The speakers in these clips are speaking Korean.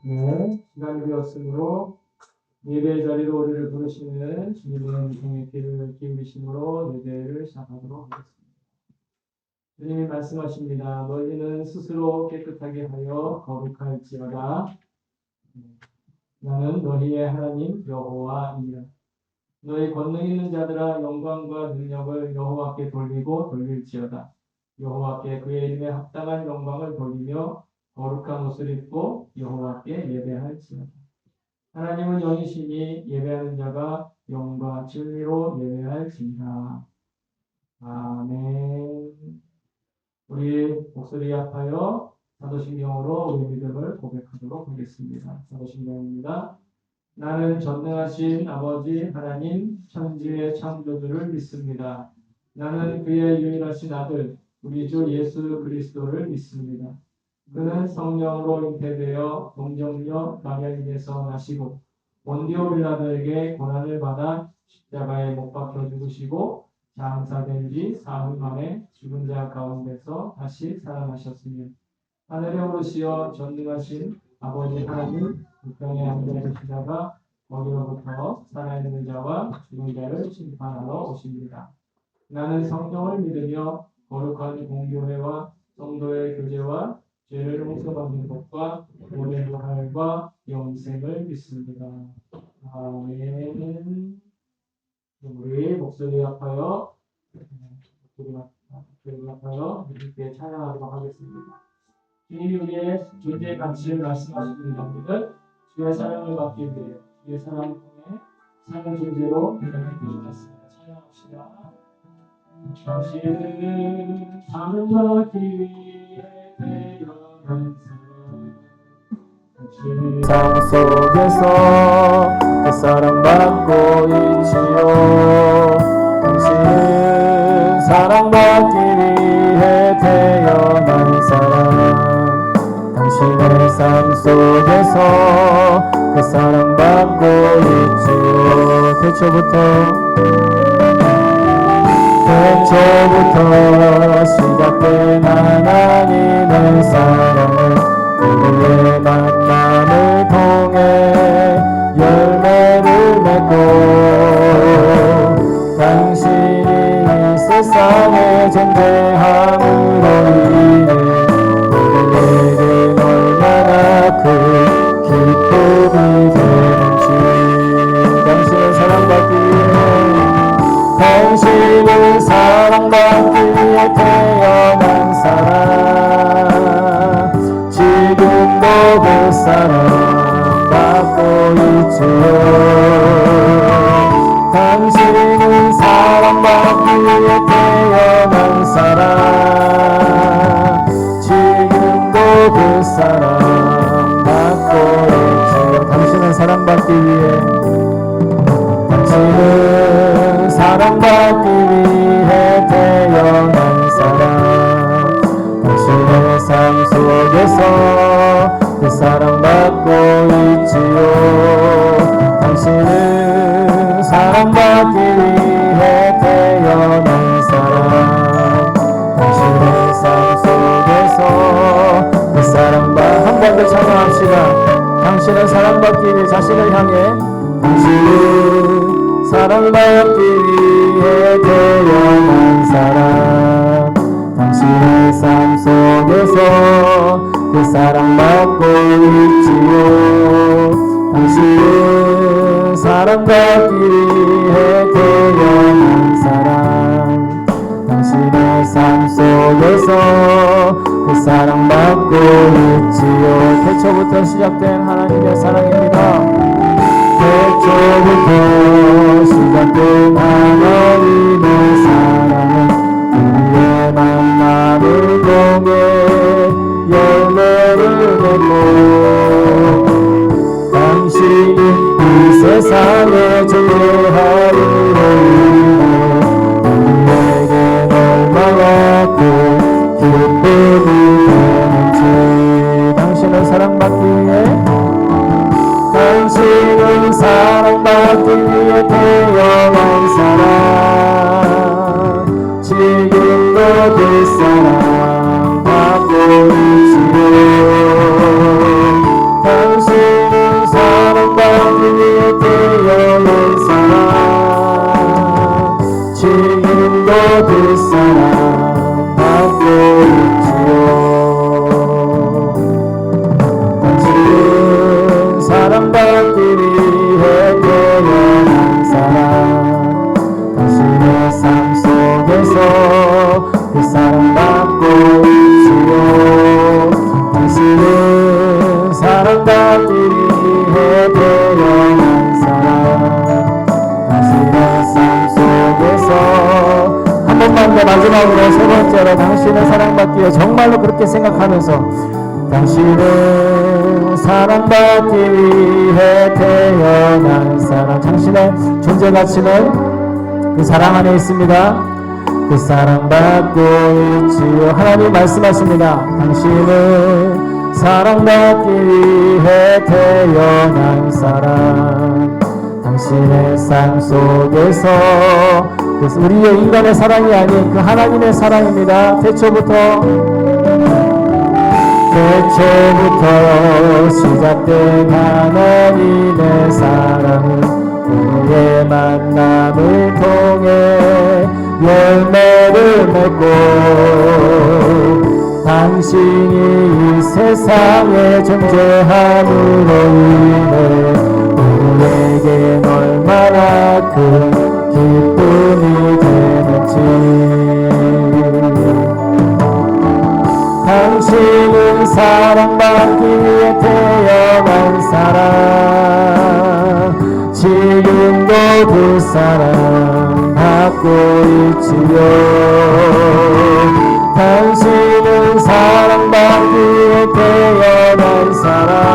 네, 시간이 되었으므로 예배의 자리로 우리를 부르시는 주님의 음성에 귀를 기울이심으로 예배를 시작하도록 하겠습니다. 주님이 말씀하십니다. 너희는 스스로 깨끗하게 하여 거룩할지어다. 나는 너희의 하나님 여호와이니라. 너희 권능 있는 자들아 영광과 능력을 여호와께 돌리고 돌릴지어다. 여호와께 그의 이름에 합당한 영광을 돌리며 거룩한 옷을 입고 여호와께 예배할지어다. 하나님은 영이시니 예배하는 자가 영과 진리로 예배할지니라. 아멘. 우리 목소리 합하여 사도신경으로 우리 믿음을 고백하도록 하겠습니다. 사도신경입니다. 나는 전능하신 아버지 하나님 천지의 창조주를 믿습니다. 나는 그의 유일하신 아들 우리 주 예수 그리스도를 믿습니다. 그는 성령으로 잉태되어 동정녀 마리아에게서 나시고 본디오 빌라도에게 고난을 받아 십자가에 못 박혀 죽으시고 장사된 지 사흘 만에 죽은 자 가운데서 다시 살아나셨으며 하늘에 오르시어 전능하신 아버지 하나님 우편에 앉아계시다가 거기로부터 살아있는 자와 죽은 자를 심판하러 오십니다. 나는 성령을 믿으며 거룩한 공교회와 성도의 교제와 죄를 용서받는 것과 오래 부활과 영생을 믿습니다. 아멘. 우리 목소리 합하여 이렇게 찬양하도록 하겠습니다. 주님이 우리의 존재의 가치를 말씀하십니다. 우리는 주의 사랑을 받기 위해 주의 사랑을 통해 사는 존재로 이렇게 주셨습니다. 찬양합시다. 당신은 사랑 받기 위해 태어난 사람 당신은 세상 속에서 그 사랑받고 있지요. 당신은 사랑받기 위해 태어난 사람 당신의 삶 속에서 그 사랑받고 있지요. 태초부터 시작된 하나님의 사랑은 우리의 만남을 통해 열매를 맺고 당신이 세상에 존재함으로 인해 우리에겐 얼마나 큰 기쁨이 되는지. 당신은 사랑받기 위해 태어난 사람 지금도 그 사랑 받고 있지요. 당신은 사랑받기 위해 태어난 사람 지금도 그 사랑 받고 있지요. 당신은 사랑받기 위해 당신은 사랑받기 위해 태어난 사람 당신의 삶 속에서 그 사랑받고 있지요. 당신은 사랑받기 위해 당신은 사랑받기 위해 자신을 향해 당신은 사랑받기 위해 태어난 사람 당신의 삶 속에서 그 사랑받고 있지요 당신은 사랑받기 위해 태어난 사람 당신의 삶 속에서 그 사랑받고 있지요 태초부터 시작된 하나님의 사랑입니다 태초부터 시작된 하나님의 사랑은 우리의 만남을 통해 열매를 맺고 당신이 이 세상에 존재함으로 인해 우리에겐 얼마나 큰 기쁨이 되는지 당신은 사랑받기 위해 당신은 사랑받기 위해 태어난 사람 지금도 그 사랑 받고 있지요 당신은 사랑받기 위해 태어난 사람 지금도 그 사랑 받고 있지요 당신은 사랑받기 위해 태어난 사람 당신의 삶 속에서 그 사랑받고 있지요 당신은 사랑받기 위해 태어난 사람 당신의 삶 속에서 한 번만 더 마지막으로 세 번째로 당신은 사랑받기 위해 정말로 그렇게 생각하면서 당신은 사랑받기 위해 태어난 사람 당신의 존재 가치는 그 사랑 안에 있습니다 그 사랑받고 있지요 하나님 말씀하십니다 당신은 사랑받기 위해 태어난 사람 당신의 삶 속에서 우리의 인간의 사랑이 아닌 그 하나님의 사랑입니다 태초부터 시작된 하나님의 사랑은 우리의 만남을 통해 열매를 맺고 당신이 이 세상에 존재함으로 인해 우리에겐 얼마나 큰 기쁨이 되는지 당신은 사랑받기 위해 태어난 사람 지금도 그 사랑 받고 있지요 당신은 사랑받기 위해 태어난 사람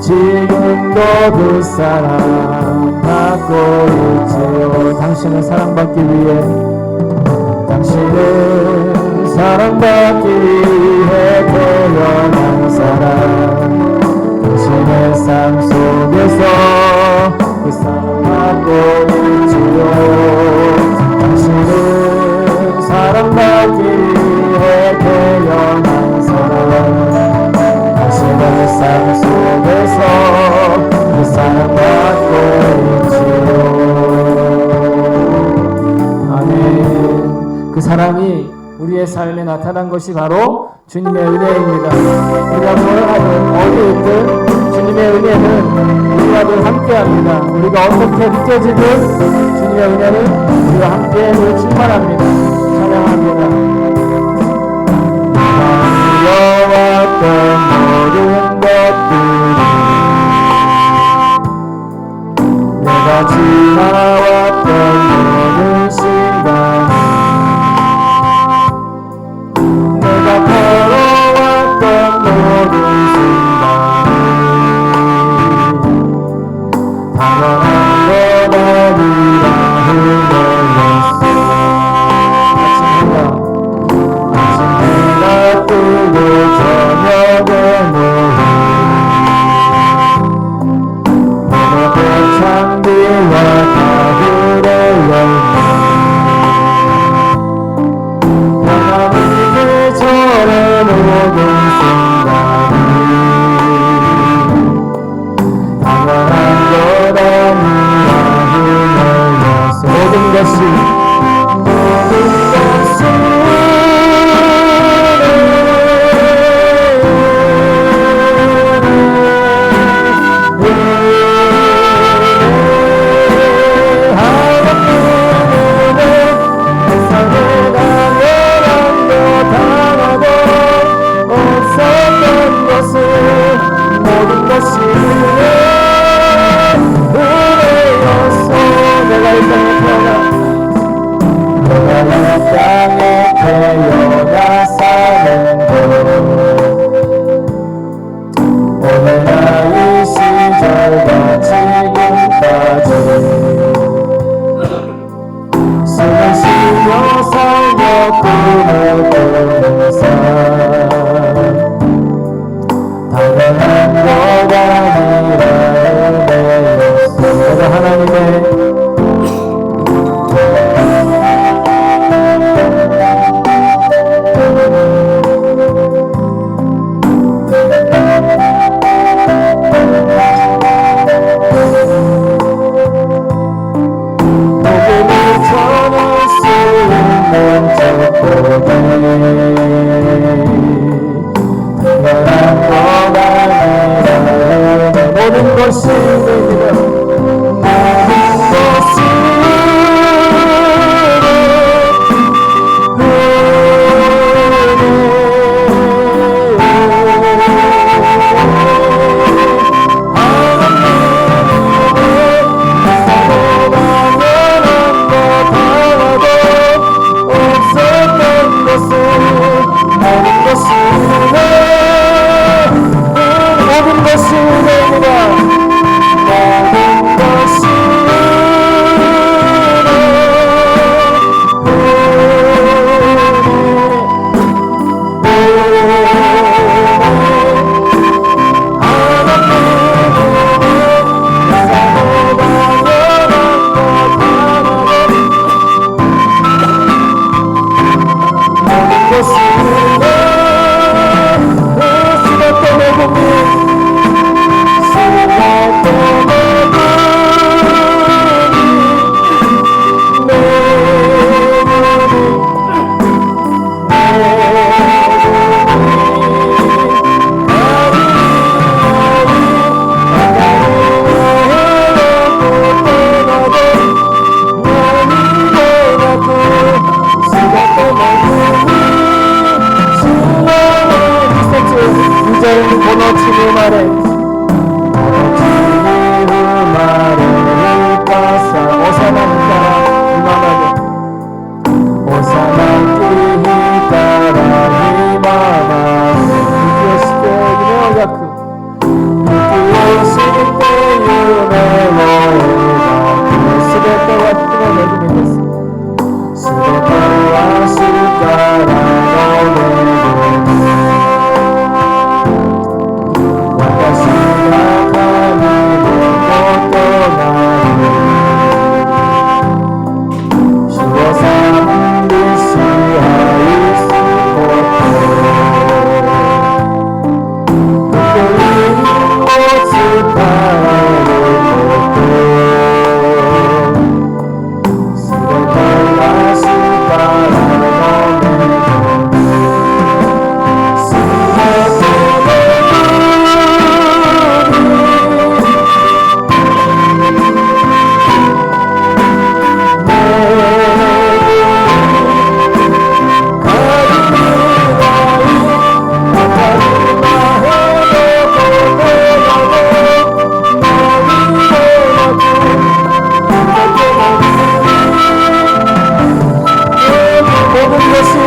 지금도 그 사랑 받고 있지요 당신은 사랑받기 위해 당신은 사랑받기 위해 태어난 사람 당신의 삶 속에서 그 사랑받고 있지요 당신은 사랑받기 위해 태어난 사람 당신의 삶 속에서 그 사랑받고 있지요 아멘 그 사랑이 우리의 삶에 나타난 것이 바로 주님의 은혜입니다. 우리가 무엇하든 어디 있든 주님의 은혜는 우리와 늘 함께합니다. 우리가 어떻게 느껴지든 주님의 은혜는 우리와 함께 늘 충만합니다. 찬양합니다. 이뤄왔던 모든 것들이 내가 지나왔던 모든 시간 장비와 이 땅에 태어나 사는 오늘 나의 시절과 지금까지 숨을 쉬며 살며 꿈을 꾸는 삶 당연한 것 아니라 내가 하나님의 모든 것이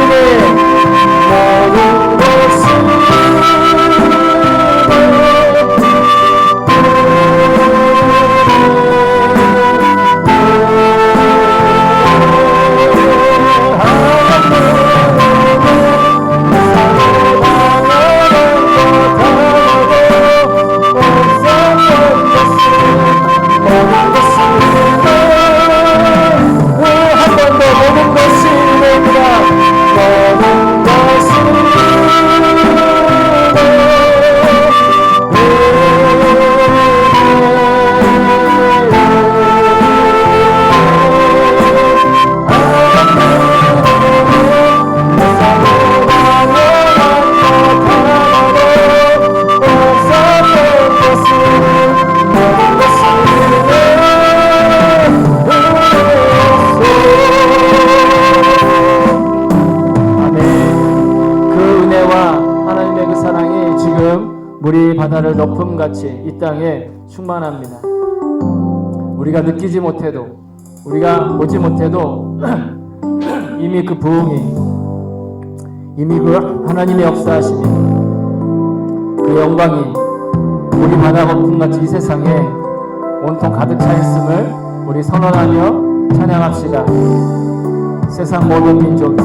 내게 물이 바다를 덮음같이 이 땅에 충만합니다. 우리가 느끼지 못해도 우리가 보지 못해도 이미 그 부흥이, 이미 그 하나님의 역사하심이, 그 영광이 우리 바다 거품같이 이 세상에 온통 가득 차 있음을 우리 선언하며 찬양합시다. 세상 모든 민족이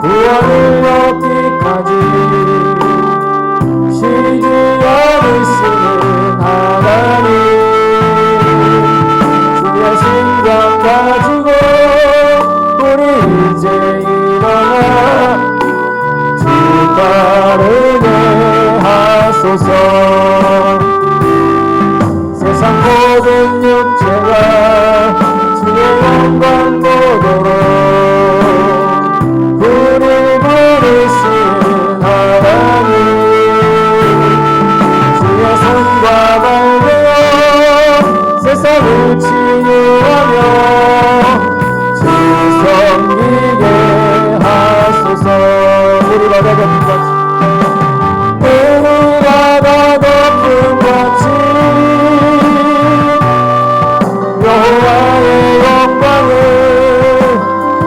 구원을 얻기까지 쉬지 않으시는 하나님, 주의 심장 가지고 우리 이제 일어나 주 따르게 하소서. 세상 모든 육체가 주의 영광 보도록 우리 부르신 하나님, 주의 손과 발되어 세상을 치유하며 주 섬기게 하소서. 우리 바다 거품같이, 우리 바다 거품같이 여호와의 영광을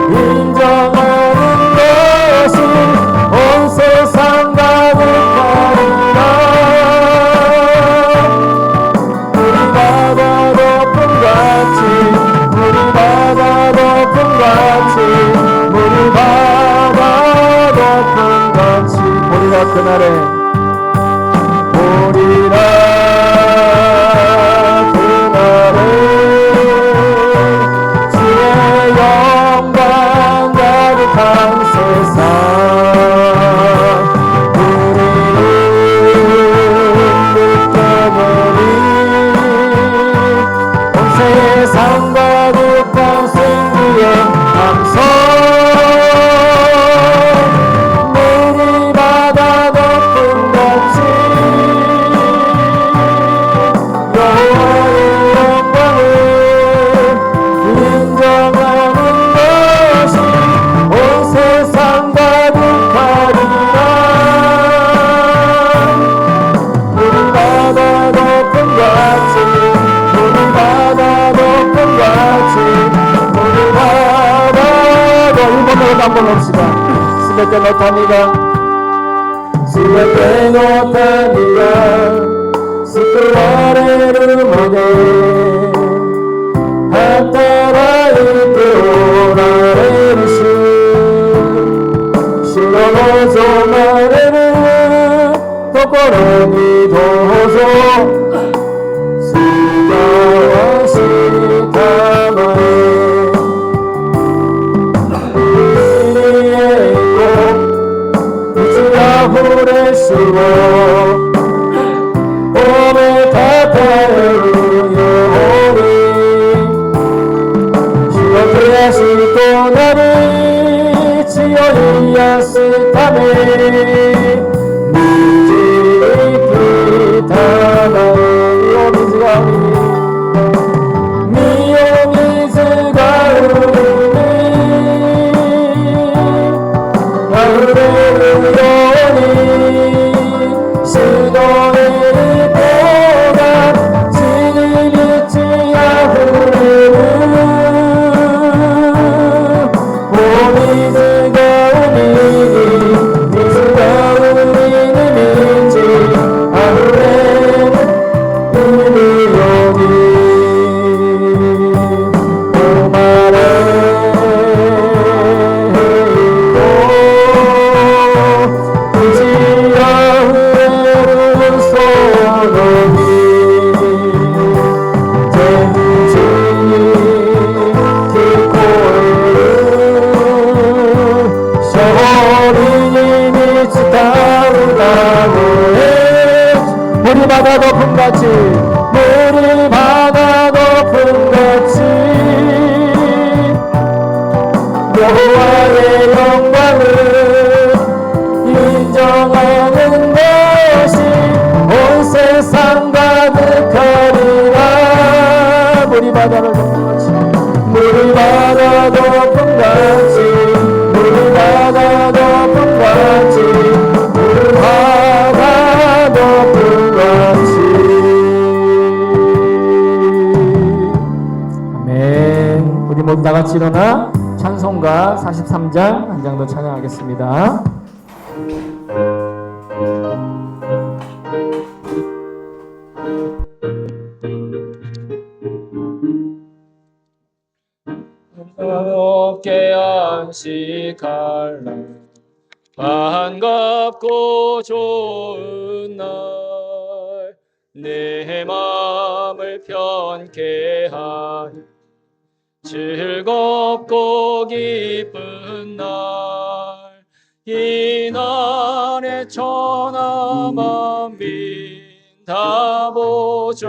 인정하는 것이 온 세상 가득하리라. 우리 바다 거품같이, 우리 바다 거품같이, 우리 바다 거품같이 우리가 그날에 주의 영광 가득한 세상 우리는 느껴보니 온 세상 가득한 승리의 함성, 우리 바다 거품같이 여호와의 영광을 인정하는 것이 온 세상 가득하리라. 우리 바다 거품같이, 우리 바다 거품같이, 우리 바다 일본어로 한번 합시다. 스베테 노타니가, 스베테 노타니가 스크와레를 모네 하타라이 또라레르시 시로노조 마레르 도코로니 도호조 스가와시 타마에 이에이코 우츠라후레시고 오메 타타에루 요호리 시오테야시 또나리 치오이야스타메 미지키타마에 미오미즈가 우니 미오미즈가 우니 야후레루 요니 시도에 우리 바다 거품같이, 우리 바다 거품같이 여호와의 영광을 인정하는 것이 온 세상 가득하리라. 우리 바다를 거품같이, 우리 바다 거품같이, 우리 바다 거품같이, 우리 바다 거품같이 모두 다 같이 일어나 찬송가 43장 한 장 더 찬양하겠습니다. 높게 안식할 날 반갑고 좋은 날 내 마음을 편케 하여 즐겁고 기쁜 날 이 날에 천하 만민 다 보좌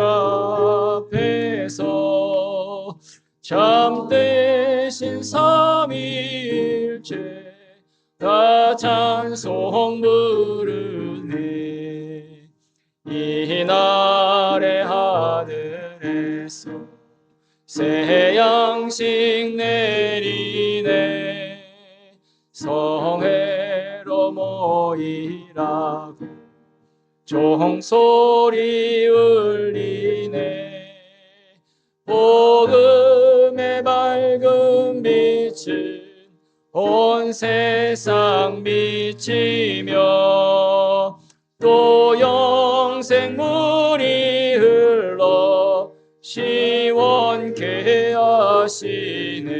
앞에서 참되신 삼위일체 다 찬송 부르네. 이 날에 하늘에서 새 양식 내리네. 성회로 모이라고 종소리 울리네. 복음의 밝은 빛은 온 세상 비치며 또 영생물이 흘러 시원케 하시네.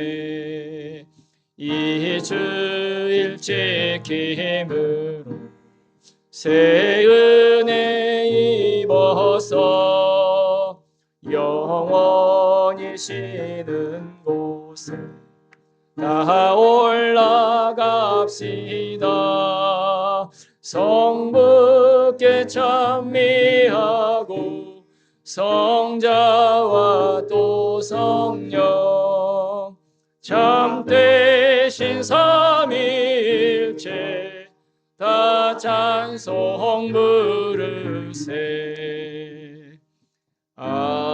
이 주일 지킴으로 새 은혜 입어서 영원히 쉬는 곳에 다 올라갑시다. 성부께 찬미하고 성자와 또 성령 참되신 삼위일체 다 찬송 부르세. 아멘.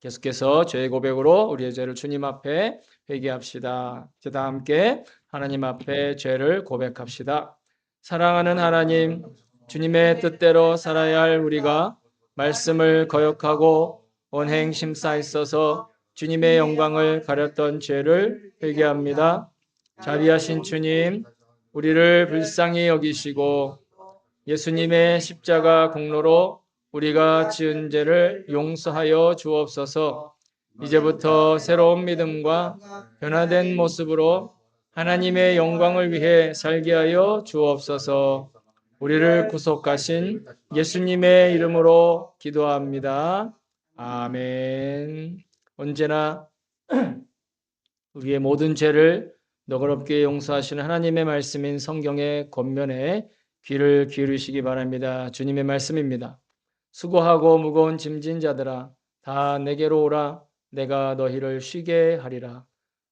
계속해서 죄의 고백으로 우리의 죄를 주님 앞에 회개합시다. 이제 다 함께 하나님 앞에 죄를 고백합시다. 사랑하는 하나님, 주님의 뜻대로 살아야 할 우리가 말씀을 거역하고 언행 심사있어서 주님의 영광을 가렸던 죄를 회개합니다. 자비하신 주님, 우리를 불쌍히 여기시고 예수님의 십자가 공로로 우리가 지은 죄를 용서하여 주옵소서. 이제부터 새로운 믿음과 변화된 모습으로 하나님의 영광을 위해 살게 하여 주옵소서. 우리를 구속하신 예수님의 이름으로 기도합니다. 아멘. 언제나 우리의 모든 죄를 너그럽게 용서하시는 하나님의 말씀인 성경의 권면에 귀를 기울이시기 바랍니다. 주님의 말씀입니다. 수고하고 무거운 짐진 자들아 다 내게로 오라. 내가 너희를 쉬게 하리라.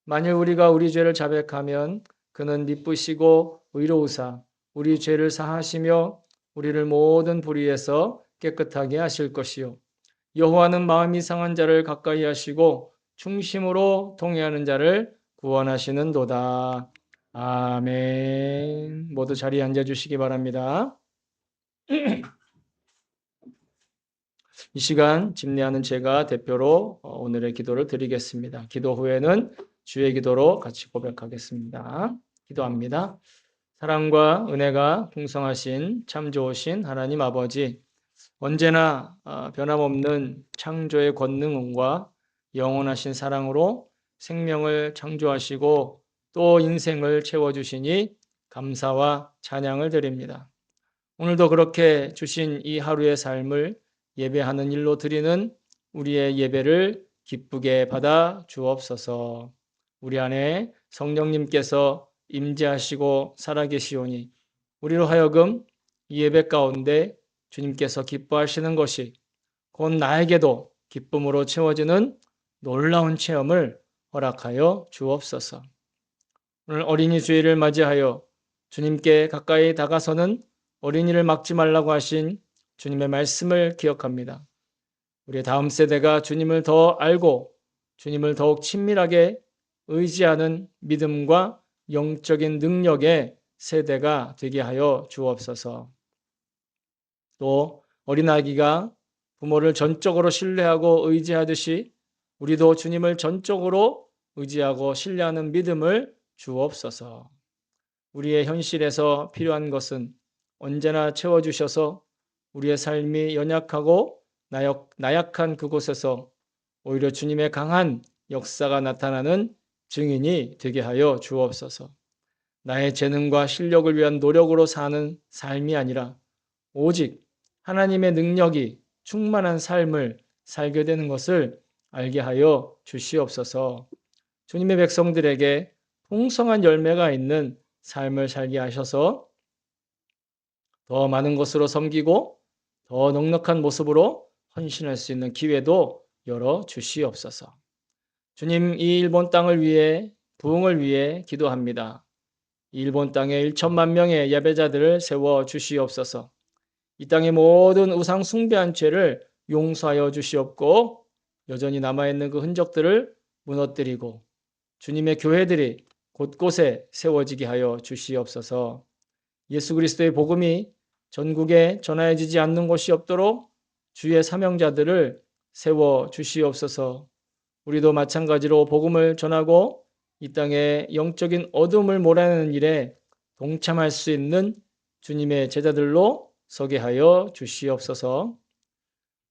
만일 우리가 우리 죄를 자백하면 그는 미쁘시고 의로우사 우리 죄를 사하시며 우리를 모든 불의에서 깨끗하게 하실 것이요 여호와는 마음이 상한 자를 가까이 하시고 중심으로 통회하는 자를 구원하시는도다. 아멘. 모두 자리에 앉아주시기 바랍니다. 이 시간 집례하는 제가 대표로 오늘의 기도를 드리겠습니다. 기도 후에는 주의 기도로 같이 고백하겠습니다. 기도합니다. 사랑과 은혜가 풍성하신 참 좋으신 하나님 아버지, 언제나 변함없는 창조의 권능과 영원하신 사랑으로 생명을 창조하시고 또 인생을 채워주시니 감사와 찬양을 드립니다. 오늘도 그렇게 주신 이 하루의 삶을 예배하는 일로 드리는 우리의 예배를 기쁘게 받아 주옵소서. 우리 안에 성령님께서 임재하시고 살아계시오니 우리로 하여금 이 예배 가운데 주님께서 기뻐하시는 것이 곧 나에게도 기쁨으로 채워지는 놀라운 체험을 허락하여 주옵소서. 오늘 어린이 주일을 맞이하여 주님께 가까이 다가서는 어린이를 막지 말라고 하신 주님의 말씀을 기억합니다. 우리의 다음 세대가 주님을 더 알고 주님을 더욱 친밀하게 의지하는 믿음과 영적인 능력의 세대가 되게 하여 주옵소서. 또 어린아기가 부모를 전적으로 신뢰하고 의지하듯이 우리도 주님을 전적으로 의지하고 신뢰하는 믿음을 주옵소서. 우리의 현실에서 필요한 것은 언제나 채워주셔서 우리의 삶이 연약하고 나약한 그곳에서 오히려 주님의 강한 역사가 나타나는 증인이 되게 하여 주옵소서. 나의 재능과 실력을 위한 노력으로 사는 삶이 아니라 오직 하나님의 능력이 충만한 삶을 살게 되는 것을 알게 하여 주시옵소서. 주님의 백성들에게 풍성한 열매가 있는 삶을 살게 하셔서 더 많은 것으로 섬기고 더 넉넉한 모습으로 헌신할 수 있는 기회도 열어 주시옵소서. 주님, 이 일본 땅을 위해, 부흥을 위해 기도합니다. 이 일본 땅에 1천만 명의 예배자들을 세워 주시옵소서. 이 땅의 모든 우상 숭배한 죄를 용서하여 주시옵고 여전히 남아있는 그 흔적들을 무너뜨리고 주님의 교회들이 곳곳에 세워지게 하여 주시옵소서. 예수 그리스도의 복음이 전국에 전하여지지 않는 곳이 없도록 주의 사명자들을 세워 주시옵소서. 우리도 마찬가지로 복음을 전하고 이 땅에 영적인 어둠을 몰아내는 일에 동참할 수 있는 주님의 제자들로 서게 하여 주시옵소서.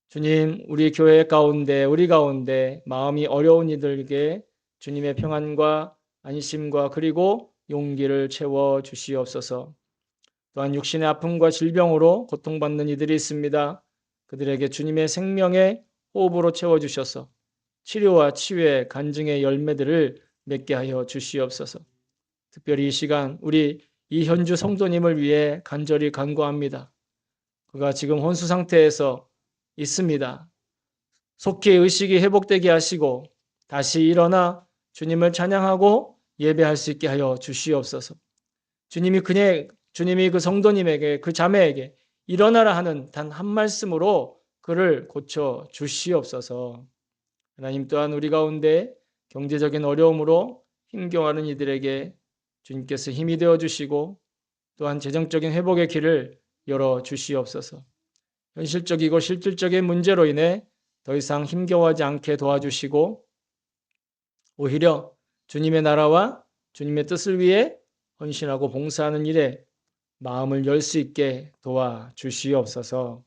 주님, 우리 교회 가운데, 우리 가운데 마음이 어려운 이들에게 주님의 평안과 안심과 그리고 용기를 채워 주시옵소서. 또한 육신의 아픔과 질병으로 고통받는 이들이 있습니다. 그들에게 주님의 생명의 호흡으로 채워주셔서 치료와 치유의 간증의 열매들을 맺게 하여 주시옵소서. 특별히 이 시간 우리 이현주 성도님을 위해 간절히 간구합니다. 그가 지금 혼수 상태에서 있습니다. 속히 의식이 회복되게 하시고 다시 일어나 주님을 찬양하고 예배할 수 있게 하여 주시옵소서. 주님이 그 성도님에게, 그 자매에게 일어나라 하는 단 한 말씀으로 그를 고쳐 주시옵소서. 하나님, 또한 우리 가운데 경제적인 어려움으로 힘겨워하는 이들에게 주님께서 힘이 되어 주시고 또한 재정적인 회복의 길을 열어 주시옵소서. 현실적이고 실질적인 문제로 인해 더 이상 힘겨워하지 않게 도와주시고 오히려 주님의 나라와 주님의 뜻을 위해 헌신하고 봉사하는 일에 마음을 열 수 있게 도와주시옵소서.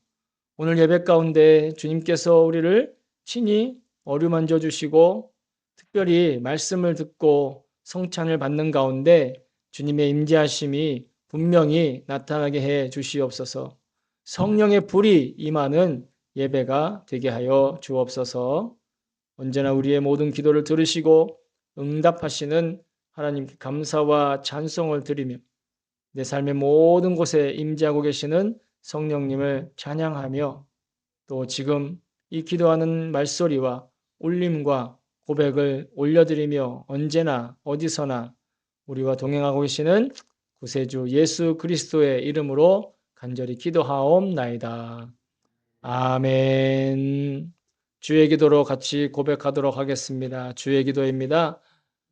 오늘 예배 가운데 주님께서 우리를 친히 어루만져 주시고 특별히 말씀을 듣고 성찬을 받는 가운데 주님의 임재하심이 분명히 나타나게 해 주시옵소서. 성령의 불이 임하는 예배가 되게 하여 주옵소서. 언제나 우리의 모든 기도를 들으시고 응답하시는 하나님께 감사와 찬송을 드리며 내 삶의 모든 곳에 임재하고 계시는 성령님을 찬양하며 또 지금 이 기도하는 말소리와 울림과 고백을 올려드리며 언제나 어디서나 우리와 동행하고 계시는 구세주 예수 그리스도의 이름으로 간절히 기도하옵나이다. 아멘. 주의 기도로 같이 고백하도록 하겠습니다. 주의 기도입니다.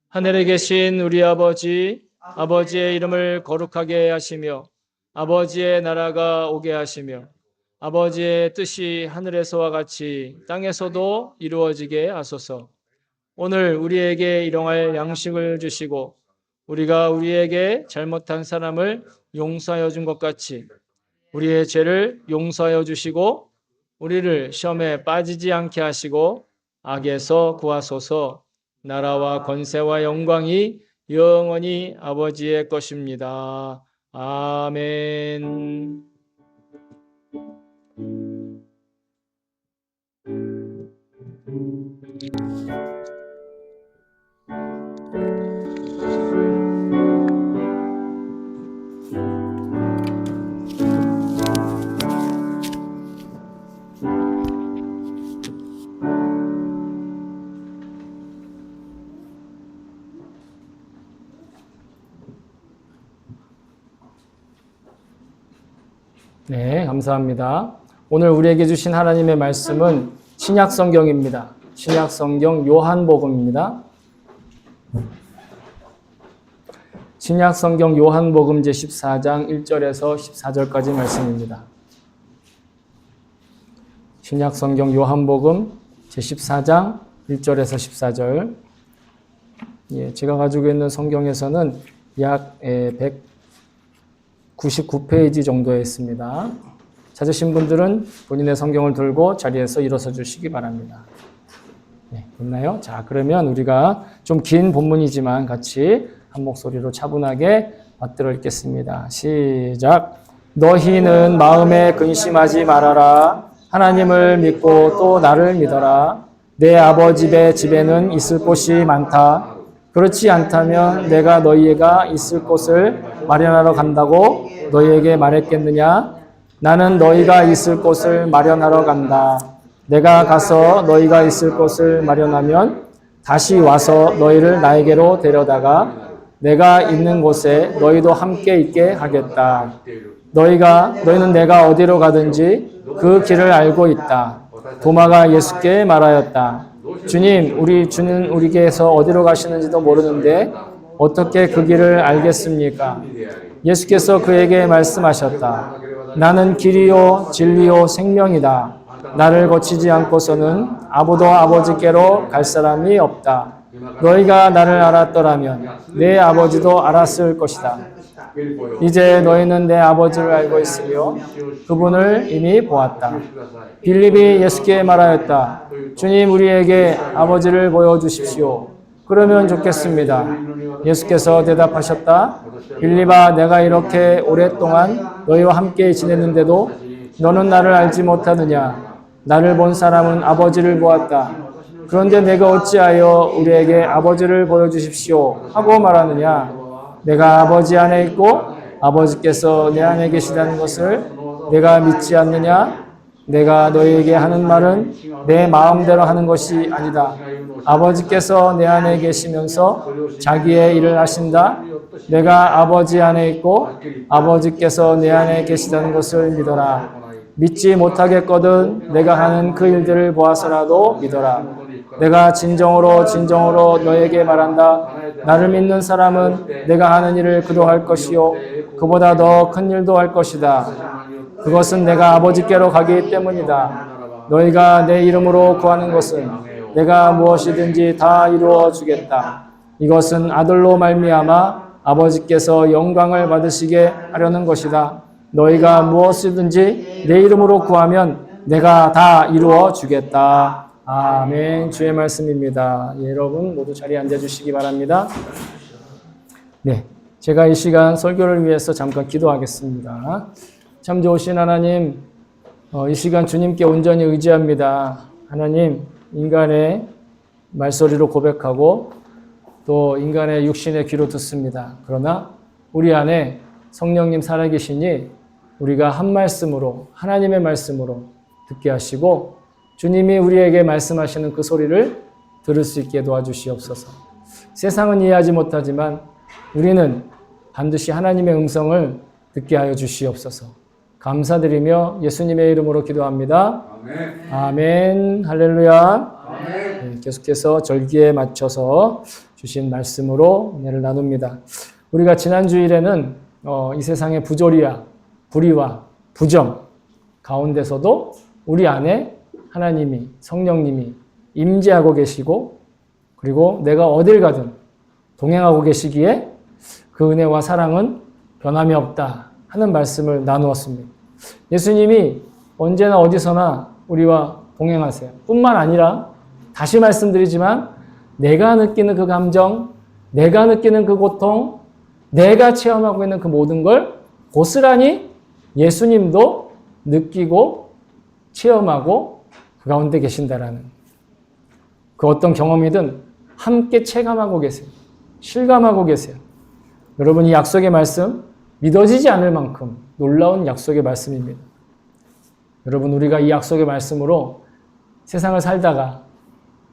하늘에 계신 우리 아버지, 아버지의 이름을 거룩하게 하시며 아버지의 나라가 오게 하시며 아버지의 뜻이 하늘에서와 같이 땅에서도 이루어지게 하소서. 오늘 우리에게 일용할 양식을 주시고 우리가 우리에게 잘못한 사람을 용서하여 준 것 같이 우리의 죄를 용서하여 주시고 우리를 시험에 빠지지 않게 하시고 악에서 구하소서. 나라와 권세와 영광이 영원히 아버지의 것입니다. 아멘. 네, 감사합니다. 오늘 우리에게 주신 하나님의 말씀은 신약 성경입니다. 신약 성경 요한복음입니다. 신약 성경 요한복음 제14장 1절에서 14절까지 말씀입니다. 신약 성경 요한복음 제14장 1절에서 14절. 예, 제가 가지고 있는 성경에서는 약 199페이지 정도에 있습니다. 찾으신 분들은 본인의 성경을 들고 자리에서 일어서 주시기 바랍니다. 네, 있나요? 자, 그러면 우리가 좀 긴 본문이지만 같이 한 목소리로 차분하게 받들어 읽겠습니다. 시작. 너희는 마음에 근심하지 말아라. 하나님을 믿고 또 나를 믿어라. 내 아버지 집에는 있을 곳이 많다. 그렇지 않다면 내가 너희가 있을 곳을 마련하러 간다고 너희에게 말했겠느냐? 나는 너희가 있을 곳을 마련하러 간다. 내가 가서 너희가 있을 곳을 마련하면 다시 와서 너희를 나에게로 데려다가 내가 있는 곳에 너희도 함께 있게 하겠다. 너희는 내가 어디로 가든지 그 길을 알고 있다. 도마가 예수께 말하였다. 주는 우리께서 어디로 가시는지도 모르는데 어떻게 그 길을 알겠습니까? 예수께서 그에게 말씀하셨다. 나는 길이요 진리요 생명이다. 나를 거치지 않고서는 아무도 아버지께로 갈 사람이 없다. 너희가 나를 알았더라면 내 아버지도 알았을 것이다. 이제 너희는 내 아버지를 알고 있으며 그분을 이미 보았다. 빌립이 예수께 말하였다. 주님, 우리에게 아버지를 보여주십시오. 그러면 좋겠습니다. 예수께서 대답하셨다. 빌립아, 내가 이렇게 오랫동안 너희와 함께 지냈는데도 너는 나를 알지 못하느냐? 나를 본 사람은 아버지를 보았다. 그런데 내가 어찌하여 우리에게 아버지를 보여주십시오 하고 말하느냐? 내가 아버지 안에 있고 아버지께서 내 안에 계시다는 것을 내가 믿지 않느냐? 내가 너희에게 하는 말은 내 마음대로 하는 것이 아니다. 아버지께서 내 안에 계시면서 자기의 일을 하신다. 내가 아버지 안에 있고 아버지께서 내 안에 계시다는 것을 믿어라. 믿지 못하겠거든 내가 하는 그 일들을 보아서라도 믿어라. 내가 진정으로 너에게 말한다. 나를 믿는 사람은 내가 하는 일을 그도 할 것이요 그보다 더 큰 일도 할 것이다. 그것은 내가 아버지께로 가기 때문이다. 너희가 내 이름으로 구하는 것은 내가 무엇이든지 다 이루어 주겠다. 이것은 아들로 말미암아 아버지께서 영광을 받으시게 하려는 것이다. 너희가 무엇이든지 내 이름으로 구하면 내가 다 이루어 주겠다. 아멘. 주의 말씀입니다. 여러분 모두 자리에 앉아주시기 바랍니다. 네, 제가 이 시간 설교를 위해서 잠깐 기도하겠습니다. 참 좋으신 하나님, 이 시간 주님께 온전히 의지합니다. 하나님, 인간의 말소리로 고백하고 또 인간의 육신의 귀로 듣습니다. 그러나 우리 안에 성령님 살아계시니 우리가 한 말씀으로, 하나님의 말씀으로 듣게 하시고 주님이 우리에게 말씀하시는 그 소리를 들을 수 있게 도와주시옵소서. 세상은 이해하지 못하지만 우리는 반드시 하나님의 음성을 듣게 하여 주시옵소서. 감사드리며 예수님의 이름으로 기도합니다. 아멘. 아멘. 할렐루야. 아멘. 네, 계속해서 절기에 맞춰서 주신 말씀으로 은혜를 나눕니다. 우리가 지난 주일에는 이 세상의 부조리와 불의와 부정 가운데서도 우리 안에 하나님이, 성령님이 임재하고 계시고 그리고 내가 어딜 가든 동행하고 계시기에 그 은혜와 사랑은 변함이 없다 하는 말씀을 나누었습니다. 예수님이 언제나 어디서나 우리와 동행하세요. 뿐만 아니라 다시 말씀드리지만 내가 느끼는 그 감정, 내가 느끼는 그 고통, 내가 체험하고 있는 그 모든 걸 고스란히 예수님도 느끼고 체험하고 그 가운데 계신다라는 그 어떤 경험이든 함께 체감하고 계세요. 실감하고 계세요. 여러분 이 약속의 말씀 믿어지지 않을 만큼 놀라운 약속의 말씀입니다. 여러분 우리가 이 약속의 말씀으로 세상을 살다가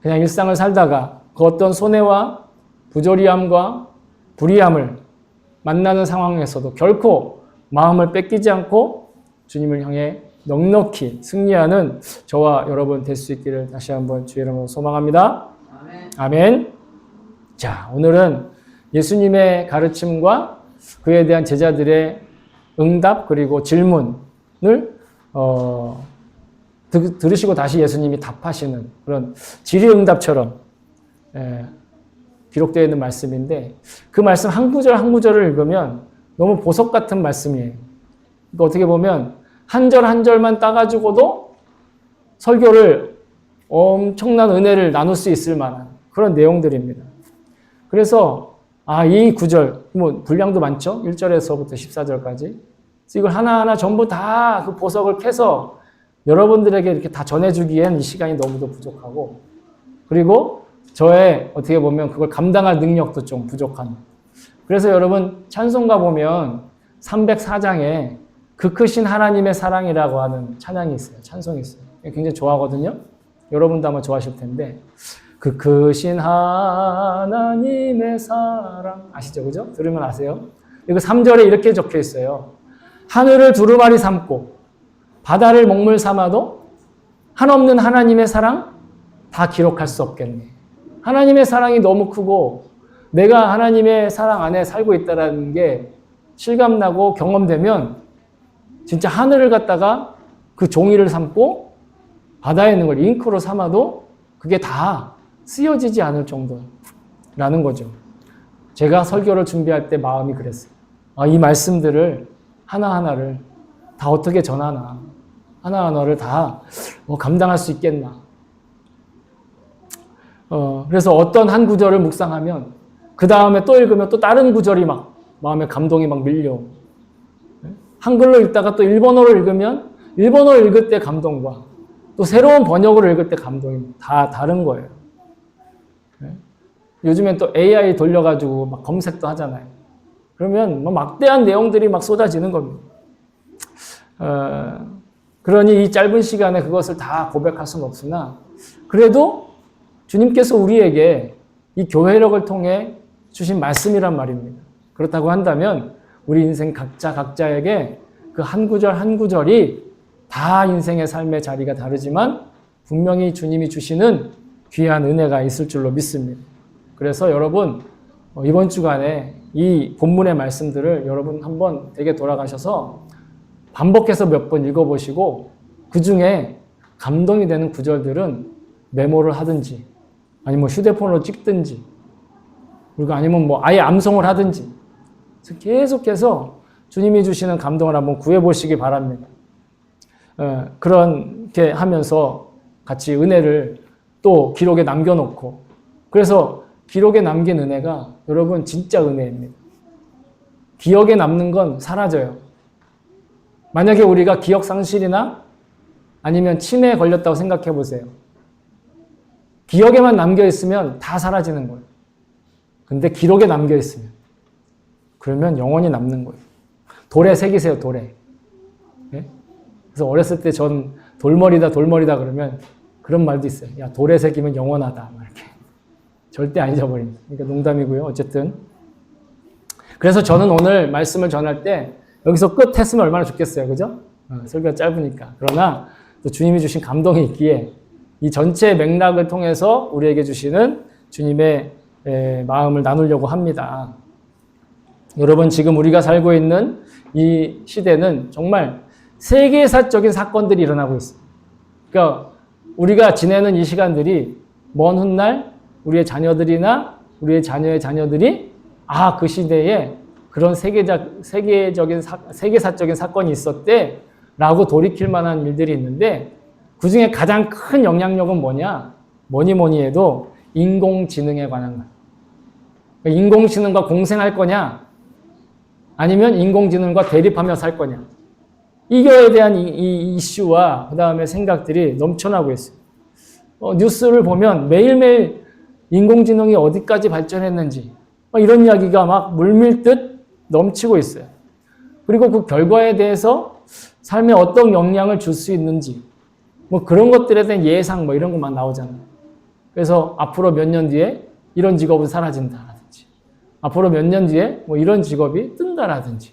그냥 일상을 살다가 그 어떤 손해와 부조리함과 불의함을 만나는 상황에서도 결코 마음을 뺏기지 않고 주님을 향해 넉넉히 승리하는 저와 여러분 될 수 있기를 다시 한번 주의 이름으로 소망합니다. 아멘. 아멘. 자, 오늘은 예수님의 가르침과 그에 대한 제자들의 응답 그리고 질문을 들으시고 다시 예수님이 답하시는 그런 질의응답처럼 기록되어 있는 말씀인데 그 말씀 한 구절 한 구절을 읽으면 너무 보석 같은 말씀이에요. 그러니까 어떻게 보면 한 절 한 절만 따가지고도 설교를 엄청난 은혜를 나눌 수 있을 만한 그런 내용들입니다. 그래서 이 구절, 뭐 분량도 많죠? 1절에서부터 14절까지. 이걸 하나하나 전부 다 그 보석을 캐서 여러분들에게 이렇게 다 전해주기엔 이 시간이 너무도 부족하고 그리고 저의 어떻게 보면 그걸 감당할 능력도 좀 부족한. 그래서 여러분 찬송가 보면 304장에 그 크신 하나님의 사랑이라고 하는 찬양이 있어요. 찬송이 있어요. 굉장히 좋아하거든요. 여러분도 아마 좋아하실 텐데 그 크신 하나님의 사랑 아시죠? 그죠? 들으면 아세요? 이거 3절에 이렇게 적혀 있어요. 하늘을 두루마리 삼고 바다를 먹물 삼아도 한없는 하나님의 사랑 다 기록할 수 없겠네. 하나님의 사랑이 너무 크고 내가 하나님의 사랑 안에 살고 있다는 게 실감나고 경험되면 진짜 하늘을 갖다가 그 종이를 삼고 바다에 있는 걸 잉크로 삼아도 그게 다 쓰여지지 않을 정도라는 거죠. 제가 설교를 준비할 때 마음이 그랬어요. 이 말씀들을 하나하나를 다 어떻게 전하나 하나하나를 다 감당할 수 있겠나. 그래서 어떤 한 구절을 묵상하면 그 다음에 또 읽으면 또 다른 구절이 막 마음에 감동이 막 밀려. 한글로 읽다가 또 일본어로 읽으면 일본어로 읽을 때 감동과 또 새로운 번역으로 읽을 때 감동이 다 다른 거예요. 요즘엔 또 AI 돌려가지고 막 검색도 하잖아요. 그러면 뭐 막대한 내용들이 막 쏟아지는 겁니다. 그러니 이 짧은 시간에 그것을 다 고백할 수는 없으나 그래도 주님께서 우리에게 이 교회력을 통해 주신 말씀이란 말입니다. 그렇다고 한다면 우리 인생 각자에게 그 한 구절 한 구절이 다 인생의 삶의 자리가 다르지만 분명히 주님이 주시는 귀한 은혜가 있을 줄로 믿습니다. 그래서 여러분 이번 주간에 이 본문의 말씀들을 여러분 한번 댁에 돌아가셔서 반복해서 몇 번 읽어보시고 그 중에 감동이 되는 구절들은 메모를 하든지 아니면 휴대폰으로 찍든지 그리고 아니면 뭐 아예 암송을 하든지 계속해서 주님이 주시는 감동을 한번 구해보시기 바랍니다. 그렇게 하면서 같이 은혜를 또 기록에 남겨놓고 그래서 기록에 남긴 은혜가 여러분 진짜 은혜입니다. 기억에 남는 건 사라져요. 만약에 우리가 기억 상실이나 아니면 치매에 걸렸다고 생각해 보세요. 기억에만 남겨 있으면 다 사라지는 거예요. 근데 기록에 남겨 있으면 그러면 영원히 남는 거예요. 돌에 새기세요, 돌에. 네? 그래서 어렸을 때 전 돌머리다 그러면 그런 말도 있어요. 야, 돌에 새기면 영원하다. 이렇게. 절대 안 잊어버립니다. 그러니까 농담이고요. 어쨌든. 그래서 저는 오늘 말씀을 전할 때 여기서 끝 했으면 얼마나 좋겠어요. 그죠? 설교가 짧으니까. 그러나 또 주님이 주신 감동이 있기에 이 전체 맥락을 통해서 우리에게 주시는 주님의 마음을 나누려고 합니다. 여러분 지금 우리가 살고 있는 이 시대는 정말 세계사적인 사건들이 일어나고 있습니다. 그러니까 우리가 지내는 이 시간들이 먼 훗날 우리의 자녀들이나 우리의 자녀의 자녀들이 그 시대에 그런 세계사적인 사건이 있었대 라고 돌이킬 만한 일들이 있는데 그 중에 가장 큰 영향력은 뭐냐? 뭐니 해도 인공지능에 관한 것. 인공지능과 공생할 거냐? 아니면 인공지능과 대립하며 살 거냐? 이거에 대한 이 이슈와 그 다음에 생각들이 넘쳐나고 있어요. 뉴스를 보면 매일매일 인공지능이 어디까지 발전했는지 이런 이야기가 막 물밀듯 넘치고 있어요. 그리고 그 결과에 대해서 삶에 어떤 영향을 줄 수 있는지 그런 것들에 대한 예상 이런 것만 나오잖아요. 그래서 앞으로 몇 년 뒤에 이런 직업은 사라진다라든지 앞으로 몇 년 뒤에 이런 직업이 뜬다라든지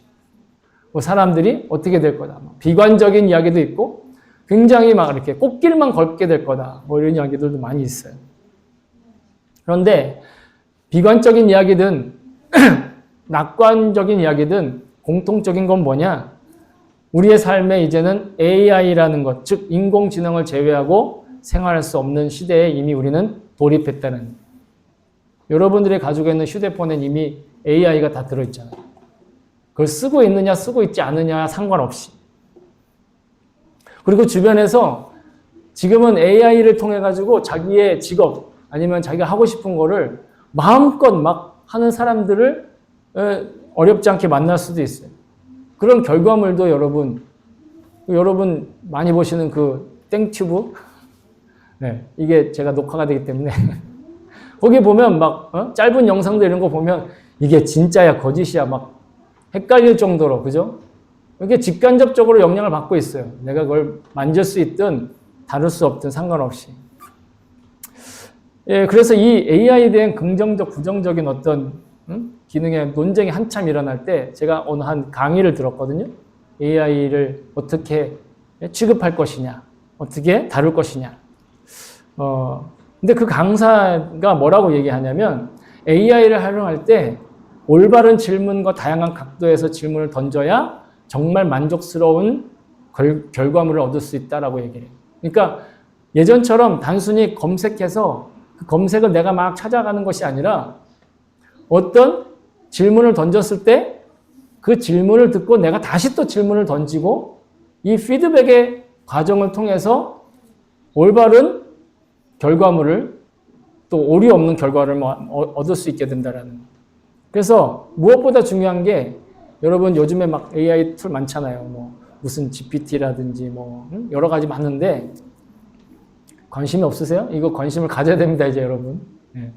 사람들이 어떻게 될 거다. 비관적인 이야기도 있고 굉장히 막 이렇게 꽃길만 걷게 될 거다. 이런 이야기들도 많이 있어요. 그런데 비관적인 이야기든 낙관적인 이야기든 공통적인 건 뭐냐? 우리의 삶에 이제는 AI라는 것, 즉 인공지능을 제외하고 생활할 수 없는 시대에 이미 우리는 돌입했다는. 여러분들이 가지고 있는 휴대폰엔 이미 AI가 다 들어있잖아요. 그걸 쓰고 있느냐 쓰고 있지 않느냐 상관없이. 그리고 주변에서 지금은 AI를 통해 가지고 자기의 직업 아니면 자기가 하고 싶은 거를 마음껏 막 하는 사람들을 어렵지 않게 만날 수도 있어요. 그런 결과물도 여러분 많이 보시는 그 땡튜브, 네, 이게 제가 녹화가 되기 때문에 거기 보면 막 짧은 영상들 이런 거 보면 이게 진짜야 거짓이야 막 헷갈릴 정도로, 그죠? 이게 직간접적으로 영향을 받고 있어요. 내가 그걸 만질 수 있든 다룰 수 없든 상관없이. 예, 그래서 이 AI에 대한 긍정적, 부정적인 어떤 기능의 논쟁이 한참 일어날 때 제가 어느 한 강의를 들었거든요. AI를 어떻게 취급할 것이냐, 어떻게 다룰 것이냐. 근데 그 강사가 뭐라고 얘기하냐면 AI를 활용할 때 올바른 질문과 다양한 각도에서 질문을 던져야 정말 만족스러운 결과물을 얻을 수 있다라고 얘기해요. 그러니까 예전처럼 단순히 검색해서 그 검색을 내가 막 찾아가는 것이 아니라 어떤 질문을 던졌을 때 그 질문을 듣고 내가 다시 또 질문을 던지고 이 피드백의 과정을 통해서 올바른 결과물을 또 오류 없는 결과를 얻을 수 있게 된다라는 거예요. 그래서 무엇보다 중요한 게 여러분 요즘에 막 AI 툴 많잖아요. 뭐 무슨 GPT라든지 뭐 여러 가지 많은데 관심이 없으세요? 이거 관심을 가져야 됩니다, 이제 여러분. 네.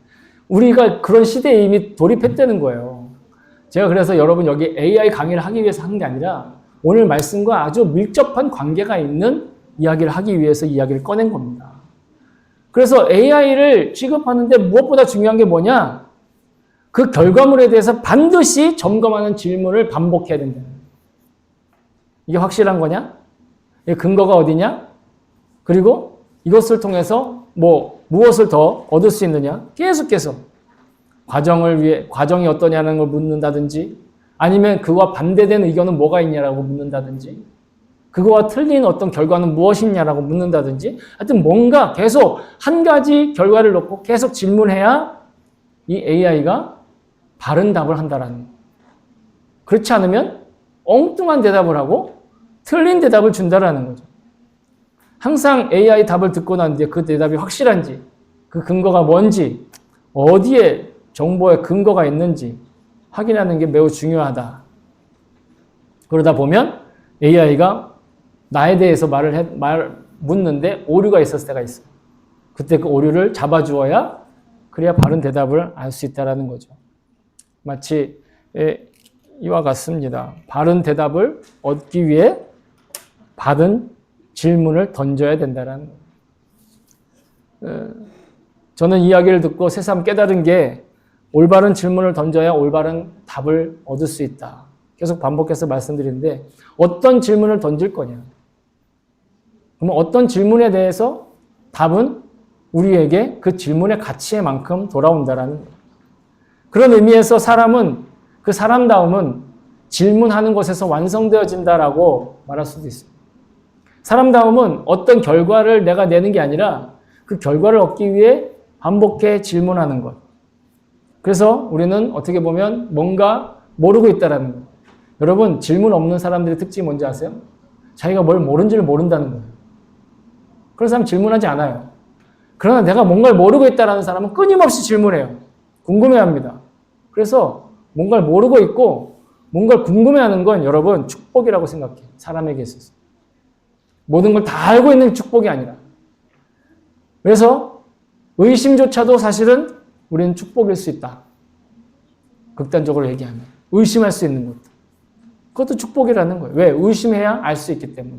우리가 그런 시대에 이미 돌입했다는 거예요. 제가 그래서 여러분 여기 AI 강의를 하기 위해서 한 게 아니라 오늘 말씀과 아주 밀접한 관계가 있는 이야기를 하기 위해서 이야기를 꺼낸 겁니다. 그래서 AI를 취급하는데 무엇보다 중요한 게 뭐냐? 그 결과물에 대해서 반드시 점검하는 질문을 반복해야 된다. 이게 확실한 거냐? 이 근거가 어디냐? 그리고 이것을 통해서 무엇을 더 얻을 수 있느냐? 계속해서 과정이 어떠냐는 걸 묻는다든지 아니면 그와 반대되는 의견은 뭐가 있냐라고 묻는다든지 그거와 틀린 어떤 결과는 무엇이냐라고 묻는다든지 하여튼 뭔가 계속 한 가지 결과를 놓고 계속 질문해야 이 AI가 바른 답을 한다라는 거예요. 그렇지 않으면 엉뚱한 대답을 하고 틀린 대답을 준다라는 거죠. 항상 AI 답을 듣고 난 뒤에 그 대답이 확실한지 그 근거가 뭔지 어디에 정보의 근거가 있는지 확인하는 게 매우 중요하다. 그러다 보면 AI가 나에 대해서 묻는데 오류가 있었을 때가 있어요. 그때 그 오류를 잡아주어야 그래야 바른 대답을 알 수 있다는 거죠. 마치 이와 같습니다. 바른 대답을 얻기 위해 바른 질문을 던져야 된다는 거예요. 저는 이야기를 듣고 새삼 깨달은 게 올바른 질문을 던져야 올바른 답을 얻을 수 있다. 계속 반복해서 말씀드리는데 어떤 질문을 던질 거냐. 그러면 어떤 질문에 대해서 답은 우리에게 그 질문의 가치에 만큼 돌아온다라는 거예요. 그런 의미에서 그 사람다움은 질문하는 것에서 완성되어진다라고 말할 수도 있어요. 사람다움은 어떤 결과를 내가 내는 게 아니라 그 결과를 얻기 위해 반복해 질문하는 것. 그래서 우리는 어떻게 보면 뭔가 모르고 있다라는 거예요. 여러분 질문 없는 사람들의 특징이 뭔지 아세요? 자기가 뭘 모른지를 모른다는 거예요. 그런 사람 질문하지 않아요. 그러나 내가 뭔가를 모르고 있다는 사람은 끊임없이 질문해요. 궁금해합니다. 그래서 뭔가를 모르고 있고 뭔가를 궁금해하는 건 여러분 축복이라고 생각해요. 사람에게 있어서. 모든 걸 다 알고 있는 축복이 아니라. 그래서 의심조차도 사실은 우리는 축복일 수 있다. 극단적으로 얘기하면. 의심할 수 있는 것도. 그것도 축복이라는 거예요. 왜? 의심해야 알 수 있기 때문에.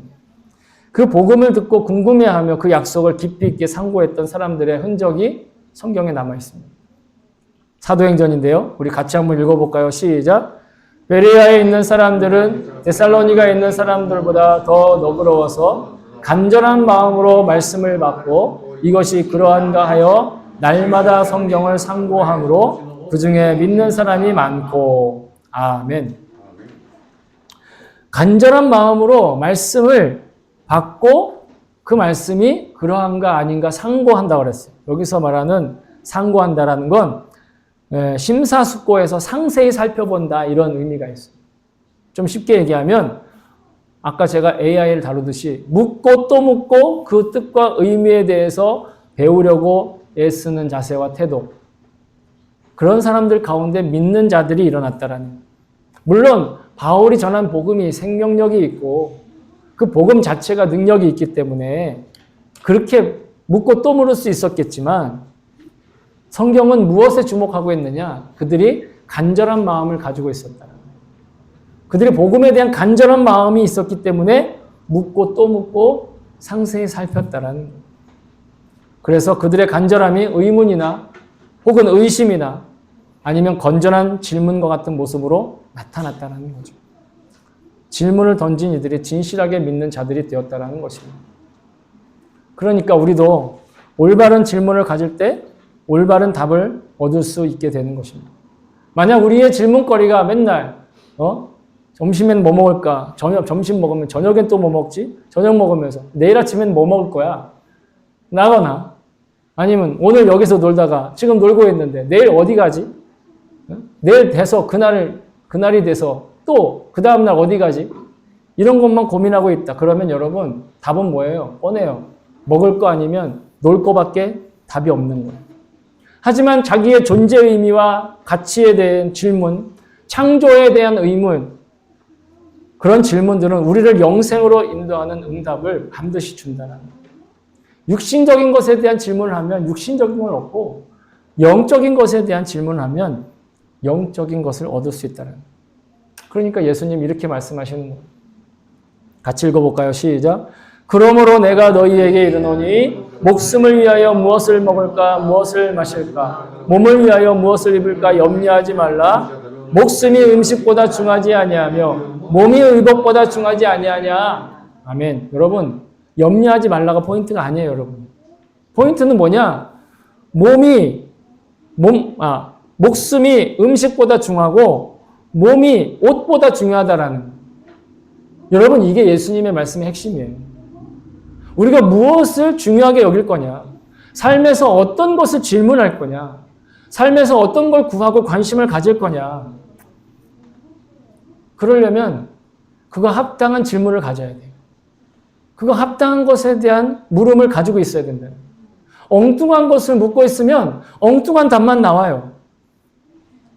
그 복음을 듣고 궁금해하며 그 약속을 깊이 있게 상고했던 사람들의 흔적이 성경에 남아 있습니다. 사도행전인데요. 우리 같이 한번 읽어볼까요? 시작. 베레아에 있는 사람들은 데살로니가에 있는 사람들보다 더 너그러워서 간절한 마음으로 말씀을 받고 이것이 그러한가 하여 날마다 성경을 상고함으로 그 중에 믿는 사람이 많고. 아멘. 간절한 마음으로 말씀을 받고 그 말씀이 그러한가 아닌가 상고한다고 그랬어요. 여기서 말하는 상고한다라는 건 심사숙고해서 상세히 살펴본다 이런 의미가 있어요. 좀 쉽게 얘기하면 아까 제가 AI를 다루듯이 묻고 또 묻고 그 뜻과 의미에 대해서 배우려고 애쓰는 자세와 태도, 그런 사람들 가운데 믿는 자들이 일어났다라는 거예요. 물론 바울이 전한 복음이 생명력이 있고 그 복음 자체가 능력이 있기 때문에 그렇게 묻고 또 물을 수 있었겠지만 성경은 무엇에 주목하고 있느냐? 그들이 간절한 마음을 가지고 있었다. 그들이 복음에 대한 간절한 마음이 있었기 때문에 묻고 또 묻고 상세히 살폈다라는 거예요. 그래서 그들의 간절함이 의문이나 혹은 의심이나 아니면 건전한 질문과 같은 모습으로 나타났다는 거죠. 질문을 던진 이들이 진실하게 믿는 자들이 되었다는 것입니다. 그러니까 우리도 올바른 질문을 가질 때 올바른 답을 얻을 수 있게 되는 것입니다. 만약 우리의 질문거리가 맨날 점심엔 뭐 먹을까? 점심 먹으면 저녁엔 또 뭐 먹지? 저녁 먹으면서 내일 아침엔 뭐 먹을 거야? 나거나 아니면 오늘 여기서 놀다가 지금 놀고 있는데 내일 어디 가지? 내일 돼서 그날이 돼서 또 그 다음날 어디 가지? 이런 것만 고민하고 있다. 그러면 여러분 답은 뭐예요? 뻔해요. 먹을 거 아니면 놀 거밖에 답이 없는 거예요. 하지만 자기의 존재 의미와 가치에 대한 질문, 창조에 대한 의문, 그런 질문들은 우리를 영생으로 인도하는 응답을 반드시 준다는 거예요. 육신적인 것에 대한 질문을 하면 육신적인 걸 얻고 영적인 것에 대한 질문을 하면 영적인 것을 얻을 수 있다는 거예요. 그러니까 예수님 이렇게 말씀하시는 거예요. 같이 읽어볼까요? 시작. 그러므로 내가 너희에게 이르노니 목숨을 위하여 무엇을 먹을까 무엇을 마실까 몸을 위하여 무엇을 입을까 염려하지 말라. 목숨이 음식보다 중하지 아니하며 몸이 의복보다 중하지 아니하냐. 아멘. 여러분 염려하지 말라가 포인트가 아니에요. 여러분 포인트는 뭐냐? 목숨이 음식보다 중하고 몸이 옷보다 중요하다라는 거예요. 여러분 이게 예수님의 말씀의 핵심이에요. 우리가 무엇을 중요하게 여길 거냐? 삶에서 어떤 것을 질문할 거냐? 삶에서 어떤 걸 구하고 관심을 가질 거냐? 그러려면 그거 합당한 질문을 가져야 돼요. 그거 합당한 것에 대한 물음을 가지고 있어야 된다. 엉뚱한 것을 묻고 있으면 엉뚱한 답만 나와요.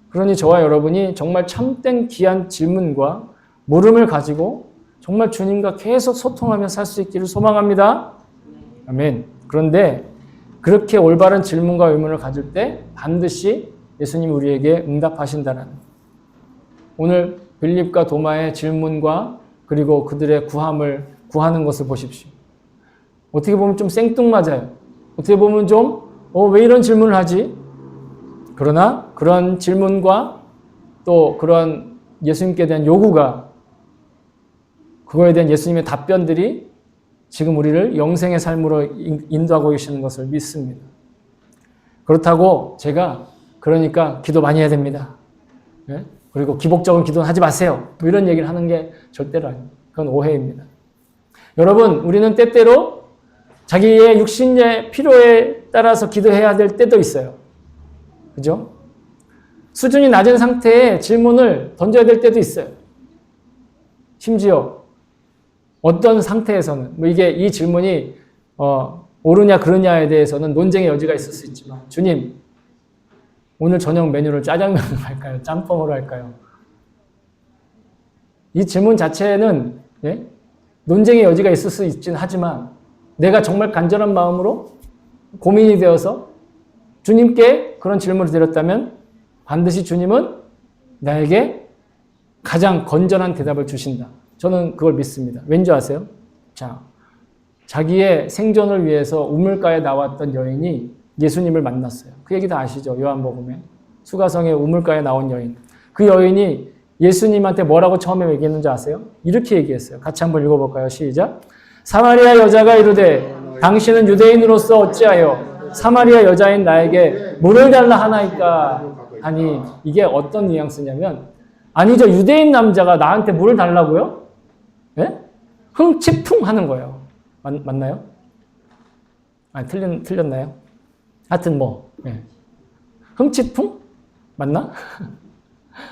그러니 저와 여러분이 정말 참된 귀한 질문과 물음을 가지고 정말 주님과 계속 소통하며 살 수 있기를 소망합니다. 아멘. 그런데 그렇게 올바른 질문과 의문을 가질 때 반드시 예수님이 우리에게 응답하신다는 오늘 빌립과 도마의 질문과 그리고 그들의 구하는 것을 보십시오. 어떻게 보면 좀 생뚱맞아요. 어떻게 보면 좀 왜 이런 질문을 하지? 그러나 그런 질문과 또 그런 예수님께 대한 요구가 그거에 대한 예수님의 답변들이 지금 우리를 영생의 삶으로 인도하고 계시는 것을 믿습니다. 그렇다고 제가 그러니까 기도 많이 해야 됩니다. 네? 그리고 기복적인 기도는 하지 마세요. 뭐 이런 얘기를 하는 게 절대로 아닙니다. 그건 오해입니다. 여러분 우리는 때때로 자기의 육신의 필요에 따라서 기도해야 될 때도 있어요. 그죠? 수준이 낮은 상태에 질문을 던져야 될 때도 있어요. 심지어 어떤 상태에서는 이게 이 질문이 옳으냐 그르냐에 대해서는 논쟁의 여지가 있을 수 있지만 주님 오늘 저녁 메뉴를 짜장면으로 할까요? 짬뽕으로 할까요? 이 질문 자체는 논쟁의 여지가 있을 수 있긴 하지만 내가 정말 간절한 마음으로 고민이 되어서 주님께 그런 질문을 드렸다면 반드시 주님은 나에게 가장 건전한 대답을 주신다. 저는 그걸 믿습니다. 왠지 아세요? 자, 자기의 생존을 위해서 우물가에 나왔던 여인이 예수님을 만났어요. 그 얘기 다 아시죠? 요한복음에 수가성의 우물가에 나온 여인. 그 여인이 예수님한테 뭐라고 처음에 얘기했는지 아세요? 이렇게 얘기했어요. 같이 한번 읽어볼까요? 시작. 사마리아 여자가 이르되 당신은 유대인으로서 어찌하여 사마리아 여자인 나에게 물을 달라 하나이까 하니 이게 어떤 뉘앙스냐면 아니죠. 유대인 남자가 나한테 물을 달라고요? 예? 흥치풍 하는 거예요. 맞나요? 아니, 틀렸나요? 하여튼 뭐, 예. 흥치풍? 맞나?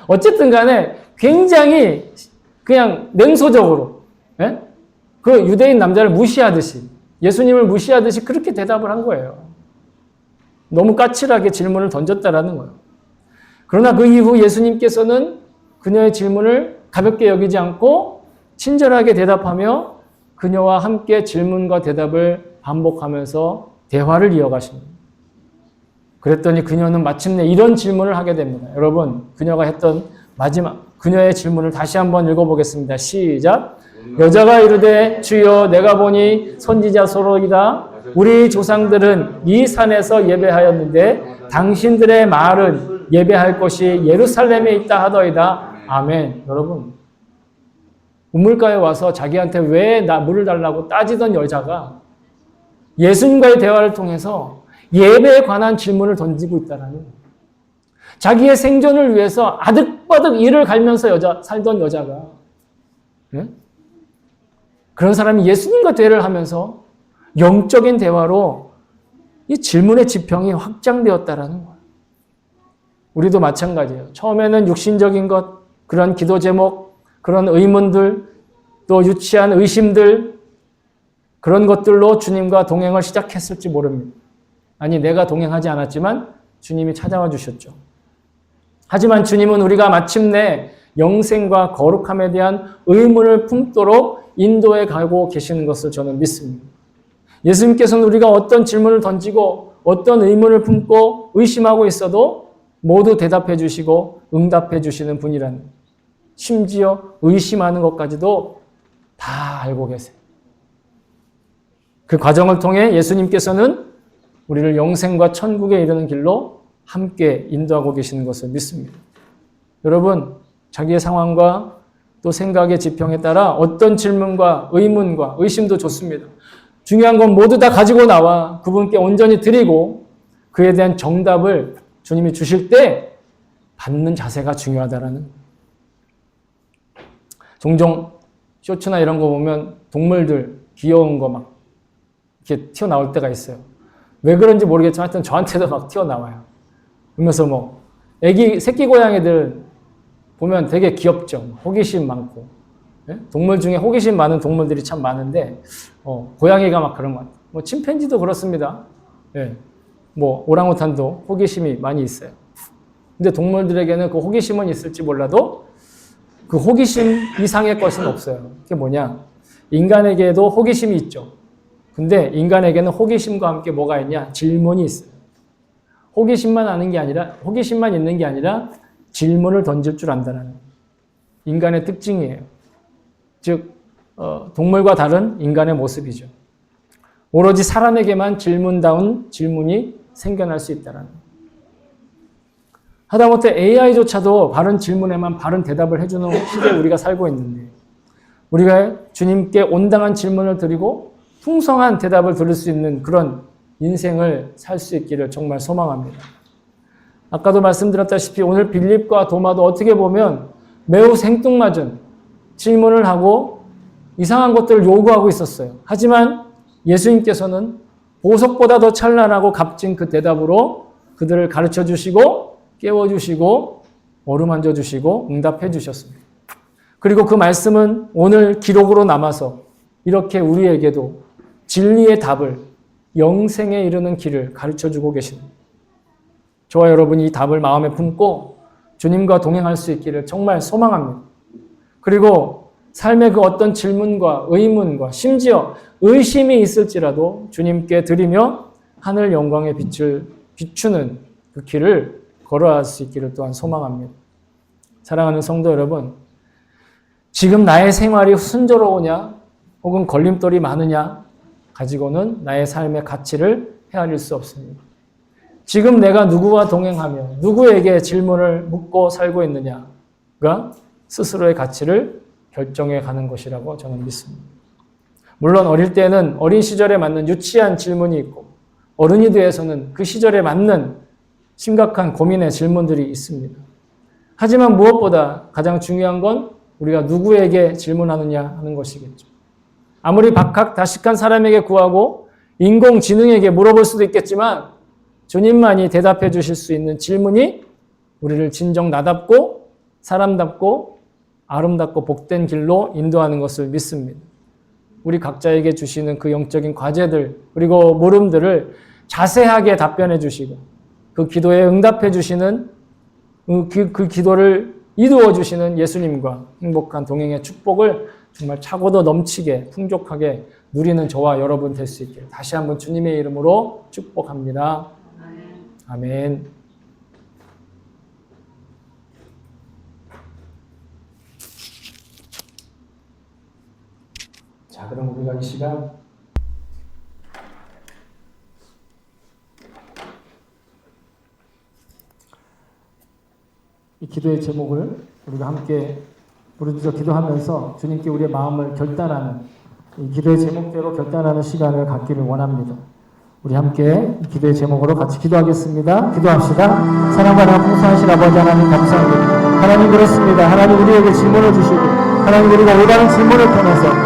어쨌든 간에 굉장히 그냥 냉소적으로, 예? 그 유대인 남자를 무시하듯이, 예수님을 무시하듯이 그렇게 대답을 한 거예요. 너무 까칠하게 질문을 던졌다라는 거예요. 그러나 그 이후 예수님께서는 그녀의 질문을 가볍게 여기지 않고 친절하게 대답하며 그녀와 함께 질문과 대답을 반복하면서 대화를 이어가십니다. 그랬더니 그녀는 마침내 이런 질문을 하게 됩니다. 여러분, 그녀가 했던 그녀의 질문을 다시 한번 읽어보겠습니다. 시작. 여자가 이르되 주여 내가 보니 선지자소로이다. 우리 조상들은 이 산에서 예배하였는데 당신들의 말은 예배할 곳이 예루살렘에 있다 하더이다. 아멘. 여러분, 우물가에 와서 자기한테 왜 물을 달라고 따지던 여자가 예수님과의 대화를 통해서 예배에 관한 질문을 던지고 있다는 거예요. 자기의 생존을 위해서 아득바득 이를 갈면서 살던 여자가, 네? 그런 사람이 예수님과 대화를 하면서 영적인 대화로 이 질문의 지평이 확장되었다라는 거예요. 우리도 마찬가지예요. 처음에는 육신적인 것, 그런 기도 제목, 그런 의문들, 또 유치한 의심들, 그런 것들로 주님과 동행을 시작했을지 모릅니다. 아니, 내가 동행하지 않았지만 주님이 찾아와 주셨죠. 하지만 주님은 우리가 마침내 영생과 거룩함에 대한 의문을 품도록 인도해 가고 계시는 것을 저는 믿습니다. 예수님께서는 우리가 어떤 질문을 던지고 어떤 의문을 품고 의심하고 있어도 모두 대답해 주시고 응답해 주시는 분이라는, 심지어 의심하는 것까지도 다 알고 계세요. 그 과정을 통해 예수님께서는 우리를 영생과 천국에 이르는 길로 함께 인도하고 계시는 것을 믿습니다. 여러분, 자기의 상황과 또 생각의 지평에 따라 어떤 질문과 의문과 의심도 좋습니다. 중요한 건 모두 다 가지고 나와 그분께 온전히 드리고 그에 대한 정답을 주님이 주실 때 받는 자세가 중요하다라는 거예요. 종종 쇼츠나 이런 거 보면 동물들 귀여운 거 막 이렇게 튀어나올 때가 있어요. 왜 그런지 모르겠지만 하여튼 저한테도 막 튀어나와요. 그러면서 뭐 새끼 고양이들 보면 되게 귀엽죠. 호기심 많고. 네? 동물 중에 호기심 많은 동물들이 참 많은데 고양이가 막 그런 것 같아요. 뭐 침팬지도 그렇습니다. 네. 뭐 오랑우탄도 호기심이 많이 있어요. 근데 동물들에게는 그 호기심은 있을지 몰라도 그 호기심 이상의 것은 없어요. 그게 뭐냐? 인간에게도 호기심이 있죠. 근데 인간에게는 호기심과 함께 뭐가 있냐? 질문이 있어요. 호기심만 있는 게 아니라 질문을 던질 줄 안다는 인간의 특징이에요. 즉 동물과 다른 인간의 모습이죠. 오로지 사람에게만 질문다운 질문이 생겨날 수 있다는. 하다못해 AI조차도 바른 질문에만 바른 대답을 해주는 시대에 우리가 살고 있는데 우리가 주님께 온당한 질문을 드리고 풍성한 대답을 들을 수 있는 그런 인생을 살 수 있기를 정말 소망합니다. 아까도 말씀드렸다시피 오늘 빌립과 도마도 어떻게 보면 매우 생뚱맞은 질문을 하고 이상한 것들을 요구하고 있었어요. 하지만 예수님께서는 보석보다 더 찬란하고 값진 그 대답으로 그들을 가르쳐 주시고 깨워주시고 어루만져 주시고 응답해 주셨습니다. 그리고 그 말씀은 오늘 기록으로 남아서 이렇게 우리에게도 진리의 답을, 영생에 이르는 길을 가르쳐주고 계십니다. 저와 여러분이 이 답을 마음에 품고 주님과 동행할 수 있기를 정말 소망합니다. 그리고 삶의 그 어떤 질문과 의문과 심지어 의심이 있을지라도 주님께 드리며 하늘 영광의 빛을 비추는 그 길을 걸어갈 수 있기를 또한 소망합니다. 사랑하는 성도 여러분, 지금 나의 생활이 순조로우냐 혹은 걸림돌이 많으냐 가지고는 나의 삶의 가치를 헤아릴 수 없습니다. 지금 내가 누구와 동행하며 누구에게 질문을 묻고 살고 있느냐가 스스로의 가치를 결정해 가는 것이라고 저는 믿습니다. 물론 어릴 때는 어린 시절에 맞는 유치한 질문이 있고 어른이 되어서는 그 시절에 맞는 심각한 고민의 질문들이 있습니다. 하지만 무엇보다 가장 중요한 건 우리가 누구에게 질문하느냐 하는 것이겠죠. 아무리 박학다식한 사람에게 구하고 인공지능에게 물어볼 수도 있겠지만 주님만이 대답해 주실 수 있는 질문이 우리를 진정 나답고 사람답고 아름답고 복된 길로 인도하는 것을 믿습니다. 우리 각자에게 주시는 그 영적인 과제들 그리고 물음들을 자세하게 답변해 주시고 그 기도에 응답해 주시는 그 기도를 이루어 주시는 예수님과 행복한 동행의 축복을 정말 차고도 넘치게 풍족하게 누리는 저와 여러분 될 수 있게 다시 한번 주님의 이름으로 축복합니다. 아멘. 자, 그럼 우리가 이 시간 이 기도의 제목을 우리가 함께 부르짖어 기도하면서 주님께 우리의 마음을 결단하는 이 기도의 제목대로 결단하는 시간을 갖기를 원합니다. 우리 함께 이 기도의 제목으로 같이 기도하겠습니다. 기도합시다. 사랑과 풍성하신 아버지 하나님 감사합니다. 하나님 그렇습니다. 하나님 우리에게 질문을 주시고 하나님 우리가 올바른 질문을 통해서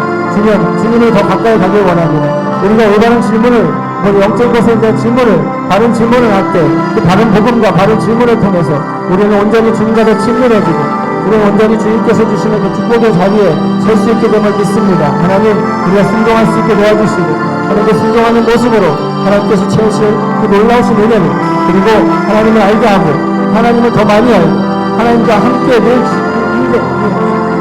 주님을 더 가까이 가길 원합니다. 우리가 올바른 질문을 우리 영적 것에 대한 질문을 바른 질문을 할 때 그 바른 복음과 바른 질문을 통해서 우리는 온전히 주님과 더 친밀해지고 우리는 온전히 주님께서 주시는 그 축복의 자리에 설 수 있게 됨을 믿습니다. 하나님 우리가 순종할 수 있게 도와주시고 하나님께 순종하는 모습으로 하나님께서 채우실 그 놀라우신 은혜를 그리고 하나님을 알게 하고 하나님을 더 많이 알고 하나님과 함께 늘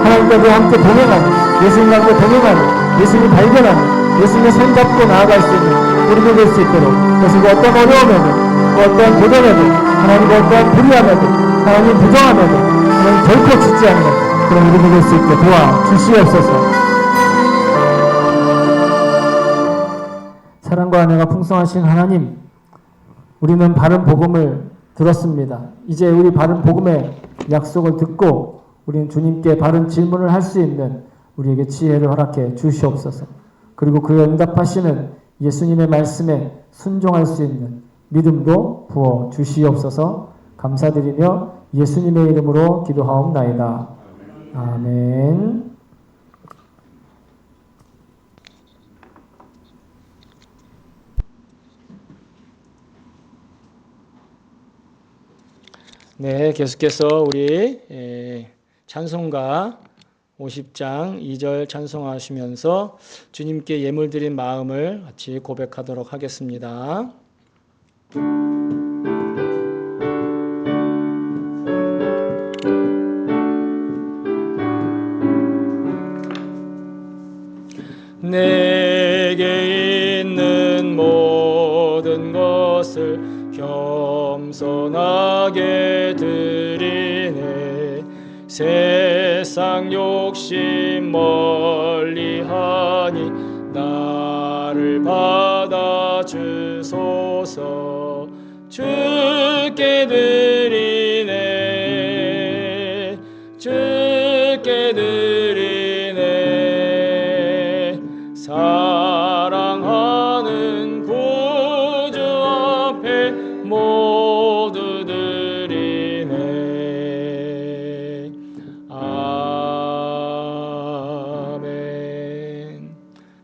하나님과 늘 함께 동행하고 예수님과 함께 동행하고 예수님을 발견하고 예수님의 손잡고 나아갈 수 있는 우리도 될 수 있도록 그래서 그 어떤 어려움에도 그 어떠한 도전에도 하나님과 어떠한 불의함에도 하나님 부정함에도 하나님 결코 짓지 않는 그런 우리도 될 수 있게 도와주시옵소서. 사랑과 은혜가 풍성하신 하나님, 우리는 바른 복음을 들었습니다. 이제 우리 바른 복음의 약속을 듣고 우리는 주님께 바른 질문을 할 수 있는 우리에게 지혜를 허락해 주시옵소서. 그리고 그에 응답하시는 예수님의 말씀에 순종할 수 있는 믿음도 부어 주시옵소서. 감사드리며 예수님의 이름으로 기도하옵나이다. 아멘. 네, 계속해서 우리 찬송가 50장 2절 찬송하시면서 주님께 예물 드린 마음을 같이 고백하도록 하겠습니다. 내게 있는 모든 것을 겸손하게 드리네. 세상 욕심 멀리하니 나를 받아주소서. 주께 드리네. 주께 드리네. 사랑하는 구주 앞에 모두 드리네. 아멘.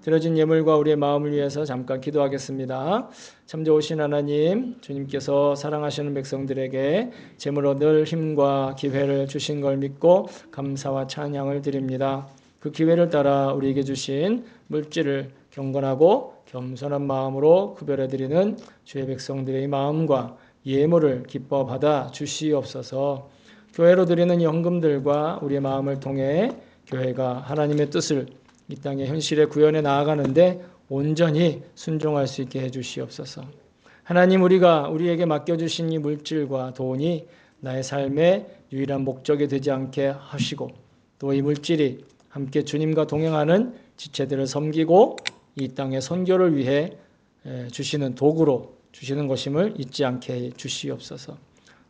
드려진 예물과 우리의 마음을 위해서 잠깐 기도하겠습니다. 참 좋으신 하나님, 주님께서 사랑하시는 백성들에게 제물 얻을 힘과 기회를 주신 걸 믿고 감사와 찬양을 드립니다. 그 기회를 따라 우리에게 주신 물질을 경건하고 겸손한 마음으로 구별해드리는 주의 백성들의 마음과 예물을 기뻐 받아 주시옵소서. 교회로 드리는 연금들과 우리의 마음을 통해 교회가 하나님의 뜻을 이 땅의 현실에 구현해 나아가는데 온전히 순종할 수 있게 해주시옵소서. 하나님, 우리에게 맡겨주신 이 물질과 돈이 나의 삶의 유일한 목적이 되지 않게 하시고 또 이 물질이 함께 주님과 동행하는 지체들을 섬기고 이 땅의 선교를 위해 주시는 도구로 주시는 것임을 잊지 않게 해 주시옵소서.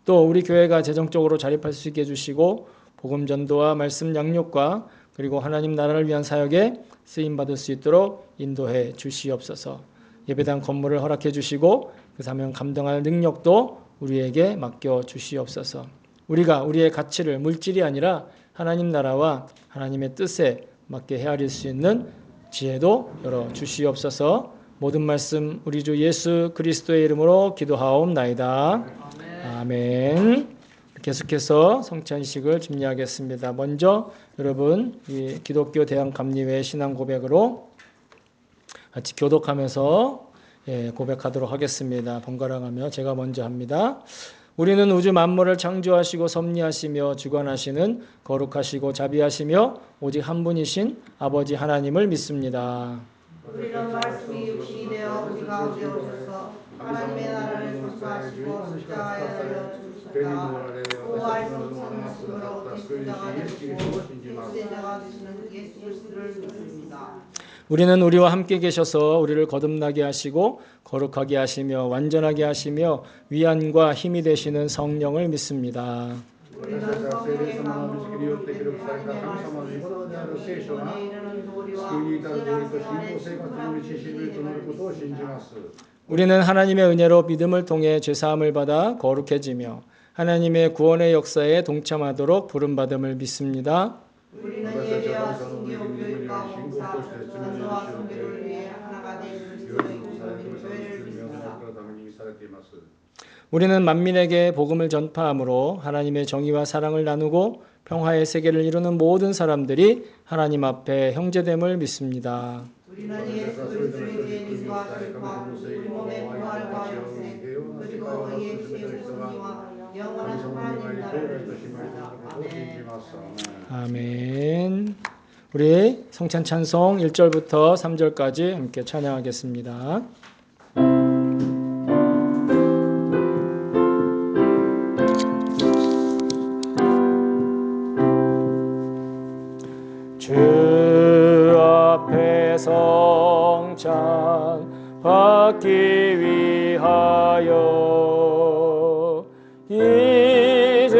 또 우리 교회가 재정적으로 자립할 수 있게 해주시고 복음 전도와 말씀 양육과 그리고 하나님 나라를 위한 사역에 쓰임받을 수 있도록 인도해 주시옵소서. 예배당 건물을 허락해 주시고 그 사명 감당할 능력도 우리에게 맡겨 주시옵소서. 우리가 우리의 가치를 물질이 아니라 하나님 나라와 하나님의 뜻에 맞게 헤아릴 수 있는 지혜도 열어 주시옵소서. 모든 말씀 우리 주 예수 그리스도의 이름으로 기도하옵나이다. 아멘. 계속해서 성찬식을 준비하겠습니다. 먼저 여러분 이 기독교 대한 감리회 신앙 고백으로 같이 교독하면서 고백하도록 하겠습니다. 번갈아가며 제가 먼저 합니다. 우리는 우주 만물을 창조하시고 섭리하시며 주관하시는 거룩하시고 자비하시며 오직 한 분이신 아버지 하나님을 믿습니다. 우리는 말씀이 육신이 되어 우리 가운데 오셔서 하나님의 나라를 선포하시고 십자가에 달려 죽으셨다. 또 말씀은 말씀으로 대신자가 되시고 대신자가 되시는 예수 그리스도를 믿습니다. 우리는 우리와 함께 계셔서 우리를 거듭나게 하시고 거룩하게 하시며 완전하게 하시며 위안과 힘이 되시는 성령을 믿습니다. 우리는 성령의 감동으로 되는 하나님의 말씀이 그분에 이르는 도리와 신앙생활의 신분함을 믿습니다. 우리는 하나님의 은혜로 믿음을 통해 죄사함을 받아 거룩해지며 하나님의 구원의 역사에 동참하도록 부름받음을 믿습니다. 우리는 예배와 순교, 교육과 봉사, 전도와 선교를 위해 하나가 된 그리스도의 공동체 교회를 믿습니다. 우리는 만민에게 복음을 전파함으로 하나님의 정의와 사랑을 나누고 평화의 세계를 이루는 모든 사람들이 하나님 앞에 형제됨을 믿습니다. 우리는 예수 그리스도의 재림과 심판, 우리 몸의 부활과 영생, 그리고 예수의 승리와 영원한 하나님 나라를 믿습니다. 아멘. 우리 성찬 찬송 1절부터 3절까지 함께 찬양하겠습니다. 주 앞에 성찬 받기 위하여 이제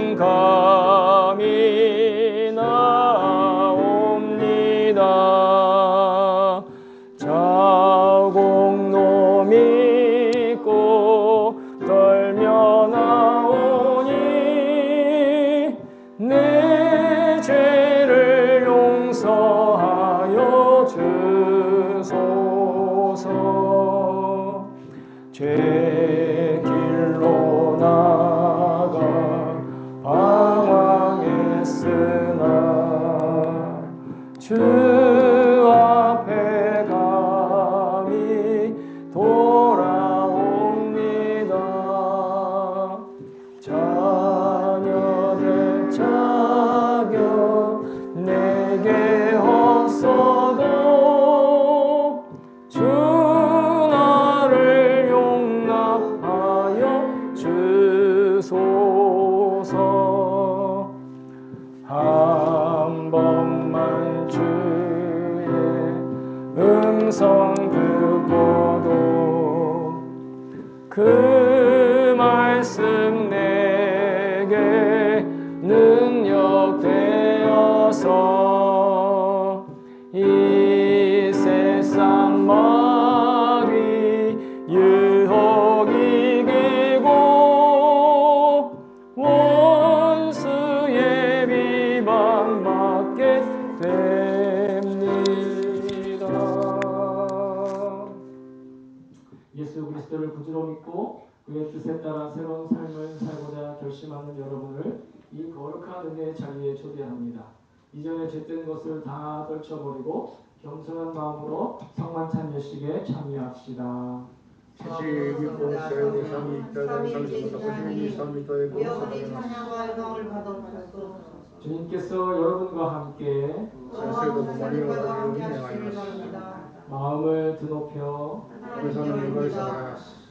인감이 나옵니다. 자곡로 믿고 떨며 나오니 내 죄를 용서하여 주소서. 죄 길로 나가 방황했으나 주 앞에 감히 돌아옵니다. 자녀들 자격 내게 없어도 주 나를 용납하여 주소서. 한 번만 주의 음성 듣고도 그 말씀 내게 능력 되어서 이 세상 말이 유혹 이기고 원수의 비방 받게 됩니다. 예수 그리스도를 구주로 믿고 그의 뜻에 따라 새로운 삶을 살고자 결심하는 여러분을 이 거룩한 은혜의 자리에 초대합니다. 이전에 죄된 것을 다 떨쳐버리고 겸손한 마음으로 성만찬 예식에 참여합시다. 영원히 찬양과 영광을 받아주소서. 주님께서 여러분과 함께 마음을 드높여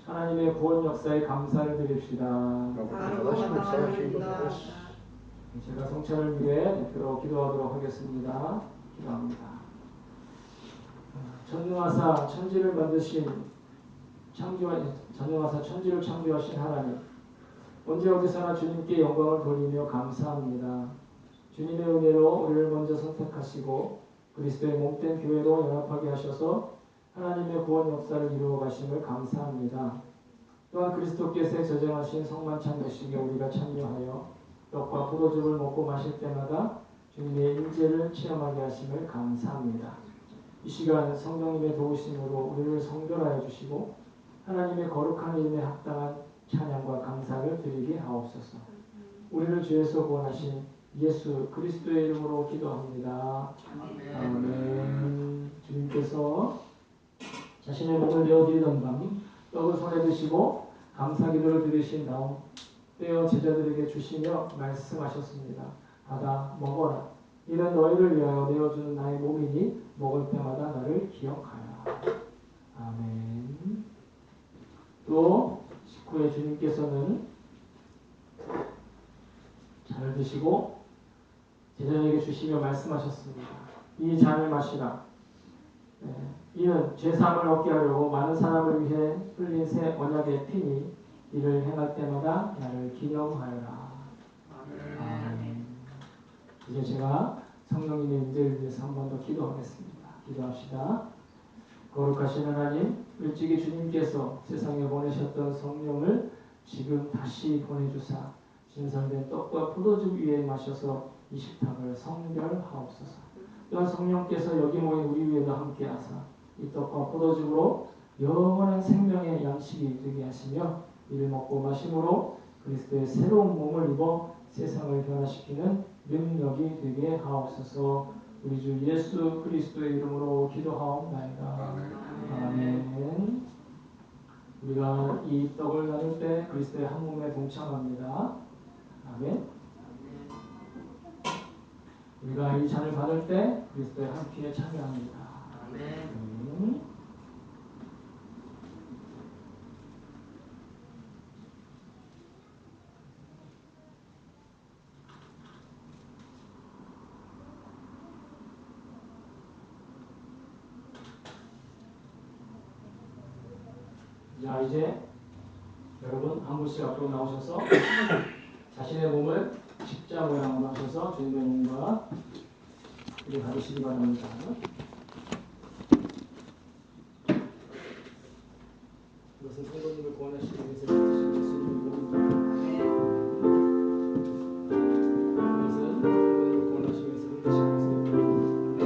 하나님의 구원 역사에 감사를 드립시다. 제가 성찬을 위해 대표로 기도하도록 하겠습니다. 기도합니다. 전능하사 천지를 만드신 전능하사 천지를 창조하신 하나님, 언제 어디서나 주님께 영광을 돌리며 감사합니다. 주님의 은혜로 우리를 먼저 선택하시고 그리스도의 몸된 교회로 연합하게 하셔서 하나님의 구원 역사를 이루어 가심을 감사합니다. 또한 그리스도께서 저장하신 성만찬 예식에 우리가 참여하여 떡과 포도즙을 먹고 마실 때마다 주님의 임재를 체험하게 하심을 감사합니다. 이 시간 성령님의 도우심으로 우리를 성결하여 주시고 하나님의 거룩한 이름에 합당한 찬양과 감사를 드리게 하옵소서. 우리를 죄에서 구원하신 예수 그리스도의 이름으로 기도합니다. 아멘. 주님께서 자신의 몸을 내어드리던 밤 떡을 손에 드시고 감사기도를 드리신 다음 떼어 제자들에게 주시며 말씀하셨습니다. 받아 먹어라. 이는 너희를 위하여 내어주는 나의 몸이니 먹을 때마다 나를 기억하라. 아멘. 또 식후에 주님께서는 잔을 드시고 제자들에게 주시며 말씀하셨습니다. 이 잔을 마시라. 이는 죄사함을 얻게 하려고 많은 사람을 위해 흘린 새 언약의 피니 이를 행할 때마다 나를 기념하여라. 아멘. 이제 제가 성령님의 임재를 위해서 한 번 더 기도하겠습니다. 기도합시다. 거룩하신 하나님, 일찍이 주님께서 세상에 보내셨던 성령을 지금 다시 보내주사 신선된 떡과 포도즙 위에 마셔서 이 식탁을 성결하옵소서. 또한 성령께서 여기 모인 우리 위에도 함께하사 이 떡과 포도즙으로 영원한 생명의 양식이 되게 하시며 이를 먹고 마심으로 그리스도의 새로운 몸을 입어 세상을 변화시키는 능력이 되게 하옵소서. 우리 주 예수 그리스도의 이름으로 기도하옵나이다. 아멘. 우리가 이 떡을 나눌 때 그리스도의 한 몸에 동참합니다. 아멘. 우리가 이 잔을 받을 때 그리스도의 한 피에 참여합니다. 아멘. 자, 이제 여러분 한 분씩 앞으로 나오셔서 자신의 몸을 십자 모양으로 하셔서 주님의 몸과 이를 가르시기 바랍니다. 이것은 성도님을 구원하시기 위해서 드신 예수님의 몸입니다. 이것은 성도님을 구원하시기 위해서 흘리신 예수님의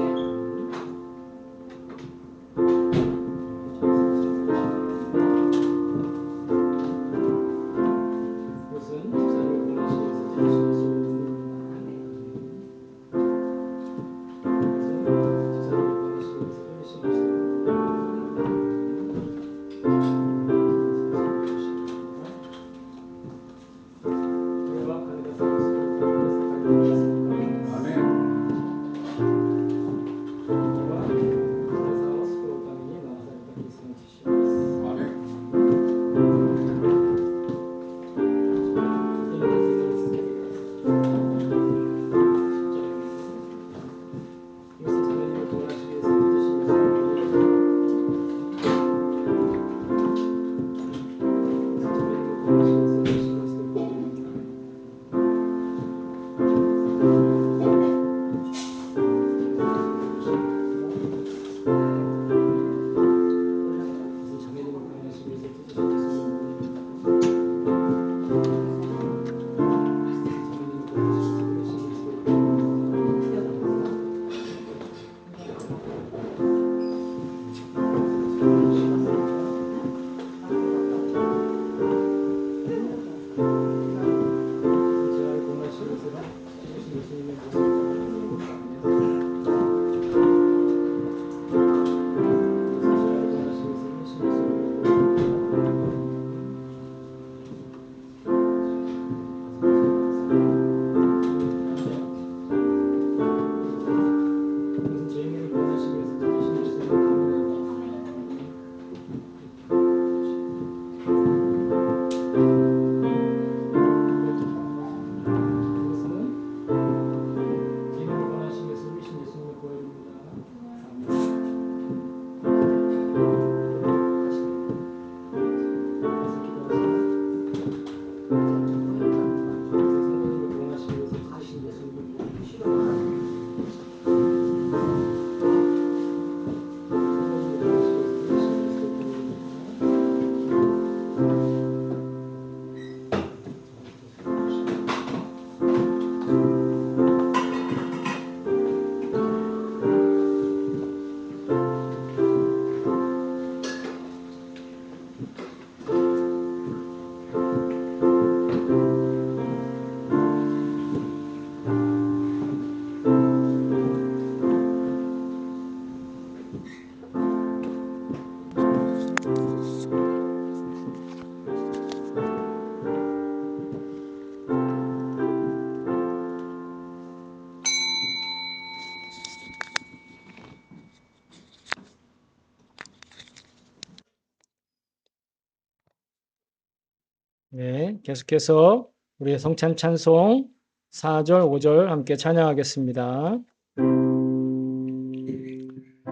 네, 계속해서 우리의 성찬 찬송 4절, 5절 함께 찬양하겠습니다.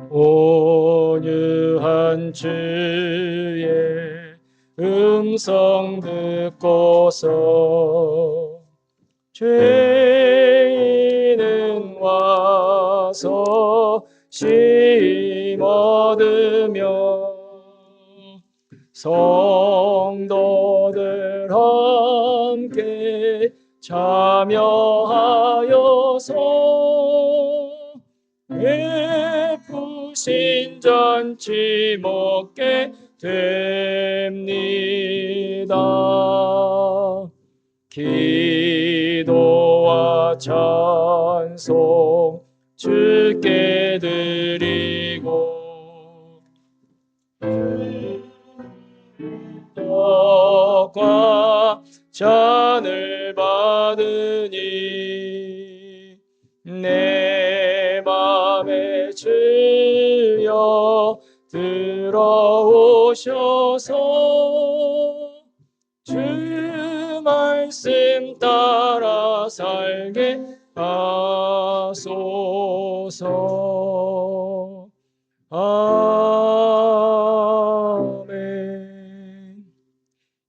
온유한 주의 음성 듣고서 죄인은 와서 쉼 얻으며 성도들 함께 참여하여서 베푸신 잔치 먹게 됩니다. 기도와 찬송 주께 드리고 떡과 잔을 받으니 내 맘에 주여 들어오셔서 주 말씀 따라 살게 하소서. 아멘.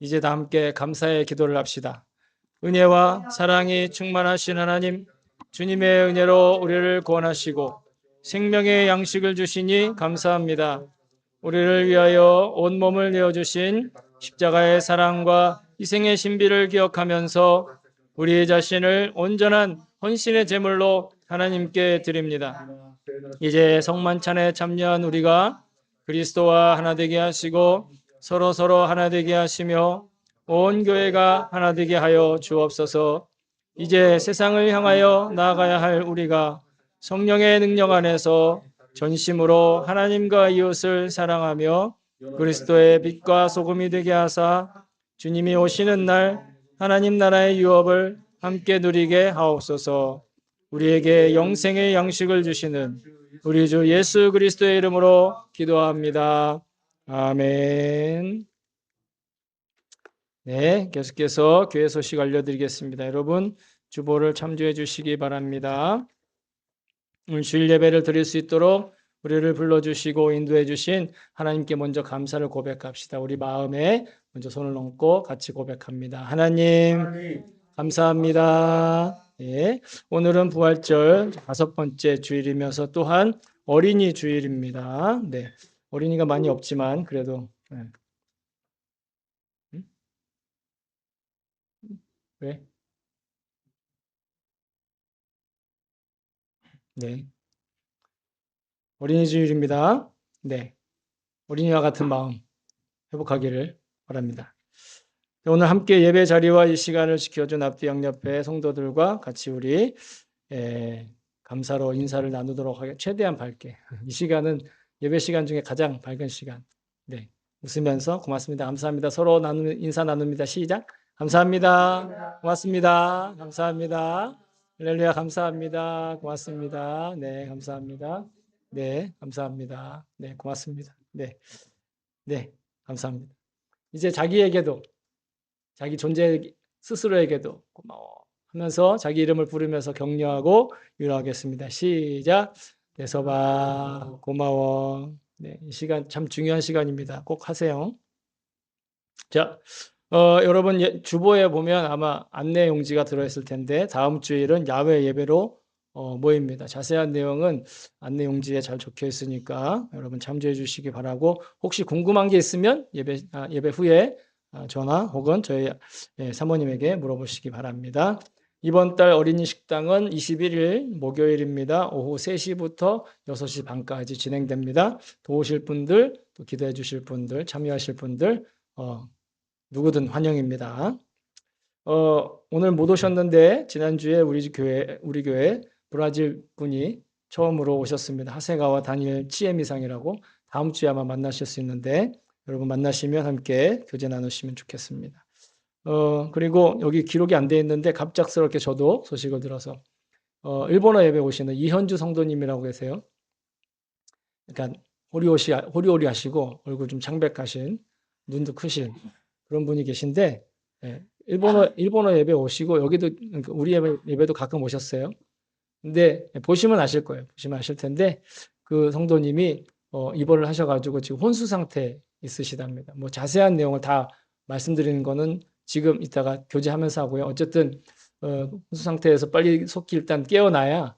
이제 다 함께 감사의 기도를 합시다. 은혜와 사랑이 충만하신 하나님, 주님의 은혜로 우리를 구원하시고 생명의 양식을 주시니 감사합니다. 우리를 위하여 온몸을 내어주신 십자가의 사랑과 희생의 신비를 기억하면서 우리 자신을 온전한 헌신의 제물로 하나님께 드립니다. 이제 성만찬에 참여한 우리가 그리스도와 하나 되게 하시고 서로 하나 되게 하시며 온 교회가 하나 되게 하여 주옵소서. 이제 세상을 향하여 나아가야 할 우리가 성령의 능력 안에서 전심으로 하나님과 이웃을 사랑하며 그리스도의 빛과 소금이 되게 하사 주님이 오시는 날 하나님 나라의 유업을 함께 누리게 하옵소서. 우리에게 영생의 양식을 주시는 우리 주 예수 그리스도의 이름으로 기도합니다. 아멘. 네, 계속해서 교회 소식 알려드리겠습니다. 여러분 주보를 참조해 주시기 바랍니다. 오늘 주일 예배를 드릴 수 있도록 우리를 불러주시고 인도해 주신 하나님께 먼저 감사를 고백합시다. 우리 마음에 먼저 손을 얹고 같이 고백합니다. 하나님 감사합니다. 네, 오늘은 부활절 5번째 주일이면서 또한 어린이 주일입니다. 네, 어린이가 많이 없지만 그래도 네. 왜? 네, 어린이 주일입니다. 네, 어린이와 같은 마음 회복하기를 바랍니다. 오늘 함께 예배 자리와 이 시간을 지켜준 앞뒤 양옆의 성도들과 같이 우리 감사로 인사를 나누도록 하겠습니다. 최대한 밝게. 이 시간은 예배 시간 중에 가장 밝은 시간. 네, 웃으면서 고맙습니다. 감사합니다. 서로 인사 나눕니다. 시작. 감사합니다. 고맙습니다. 감사합니다. 할렐루야 감사합니다. 고맙습니다. 네, 감사합니다. 네, 감사합니다. 네, 고맙습니다. 네, 네, 감사합니다. 이제 자기에게도 자기 존재 스스로에게도 고마워 하면서 자기 이름을 부르면서 격려하고 위로하겠습니다. 시작. 내서봐 고마워. 네, 이 시간 참 중요한 시간입니다. 꼭 하세요. 자, 여러분 주보에 보면 아마 안내 용지가 들어있을 텐데 다음 주일은 야외 예배로 모입니다. 자세한 내용은 안내 용지에 잘 적혀 있으니까 여러분 참조해 주시기 바라고 혹시 궁금한 게 있으면 예배 후에 전화 혹은 저희 사모님에게 물어보시기 바랍니다. 이번 달 어린이 식당은 21일 목요일입니다. 오후 3시부터 6시 반까지 진행됩니다. 도우실 분들, 또 기도해 주실 분들, 참여하실 분들 누구든 환영입니다. 오늘 못 오셨는데 지난주에 우리 교회 브라질 분이 처음으로 오셨습니다. 하세가와 다니엘 치에미상이라고 다음 주에 아마 만나실 수 있는데 여러분 만나시면 함께 교제 나누시면 좋겠습니다. 그리고 여기 기록이 안 돼 있는데 갑작스럽게 저도 소식을 들어서 일본어 예배 오시는 이현주 성도님이라고 계세요. 그러니까 호리호리 하시고 얼굴 좀 창백하신 눈도 크신 그런 분이 계신데 일본어 예배 오시고 여기도 우리 예배도 가끔 오셨어요. 근데 보시면 아실 거예요. 보시면 아실 텐데 그 성도님이 입원을 하셔가지고 지금 혼수 상태 있으시답니다. 뭐 자세한 내용을 다 말씀드리는 거는 지금 이따가 교제하면서 하고요. 어쨌든 혼수 상태에서 빨리 속히 일단 깨어나야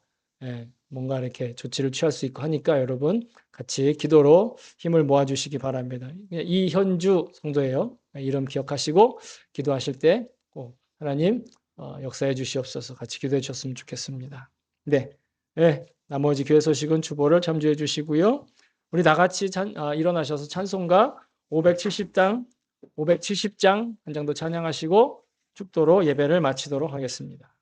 뭔가 이렇게 조치를 취할 수 있고 하니까 여러분 같이 기도로 힘을 모아주시기 바랍니다. 이현주 성도예요. 이름 기억하시고 기도하실 때 꼭 하나님 역사해 주시옵소서 같이 기도해 주셨으면 좋겠습니다. 네, 나머지 교회 소식은 주보를 참조해 주시고요. 우리 다 같이 일어나셔서 찬송가 570장 한 장도 찬양하시고 축도로 예배를 마치도록 하겠습니다.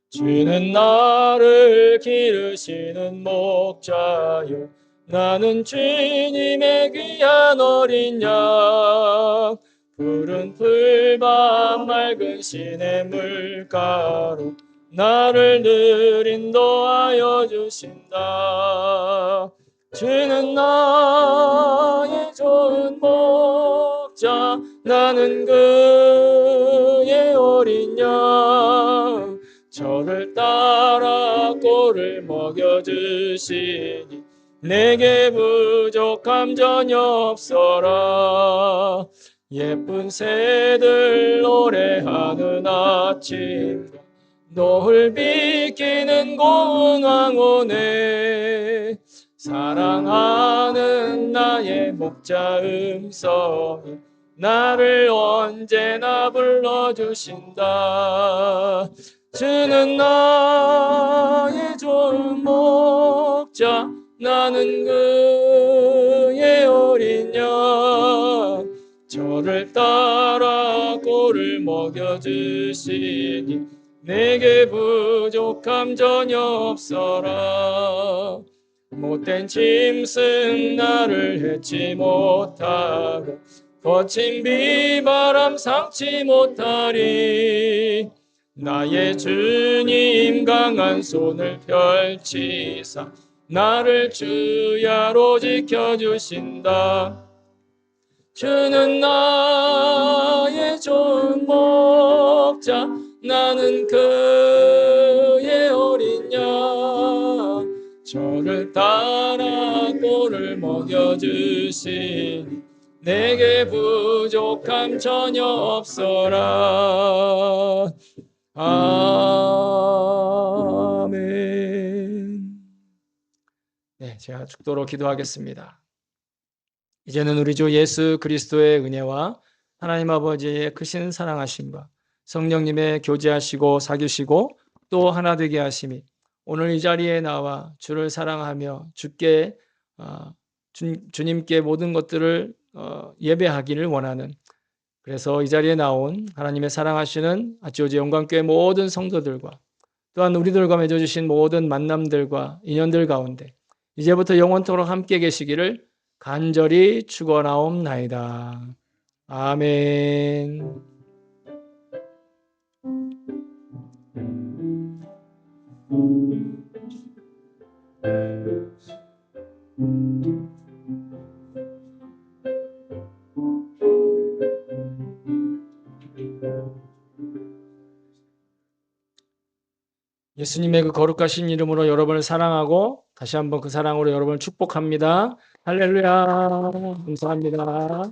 주는 나를 기르시는 목자요 나는 주님의 귀한 어린 양 푸른 풀밭 맑은 시내 물가로 나를 늘 인도하여 주신다. 주는 나의 좋은 목자 나는 그의 어린 양 저를 따라 꼴을 먹여주시니 내게 부족함 전혀 없어라. 예쁜 새들 노래하는 아침과 노을 비키는 고운 황혼에 사랑하는 나의 목자 음성이 나를 언제나 불러주신다. 주는 나의 좋은 목자 나는 그의 어린 양 저를 따라 꼴을 먹여주시니 내게 부족함 전혀 없어라. 못된 짐승 나를 해치 못하고 거친 비바람 상치 못하리. 나의 주님 강한 손을 펼치사 나를 주야로 지켜주신다. 주는 나의 좋은 목자 나는 그의 어린 양 저를 따라 꼴을 먹여주시니 내게 부족함 전혀 없어라. 아멘. 네, 제가 죽도록 기도하겠습니다. 이제는 우리 주 예수 그리스도의 은혜와 하나님 아버지의 크신 사랑하심과 성령님의 교제하시고 사귀시고 또 하나 되게 하심이 오늘 이 자리에 나와 주를 사랑하며 주님께 모든 것들을 예배하기를 원하는 그래서 이 자리에 나온 하나님의 사랑하시는 아치오지 영광교회 모든 성도들과 또한 우리들과 맺어주신 모든 만남들과 인연들 가운데 이제부터 영원토록 함께 계시기를 간절히 축원하옵나이다. 아멘. 예수님의 그 거룩하신 이름으로 여러분을 사랑하고 다시 한번 그 사랑으로 여러분을 축복합니다. 할렐루야. 감사합니다.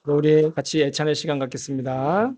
우리 같이 애찬의 시간 갖겠습니다.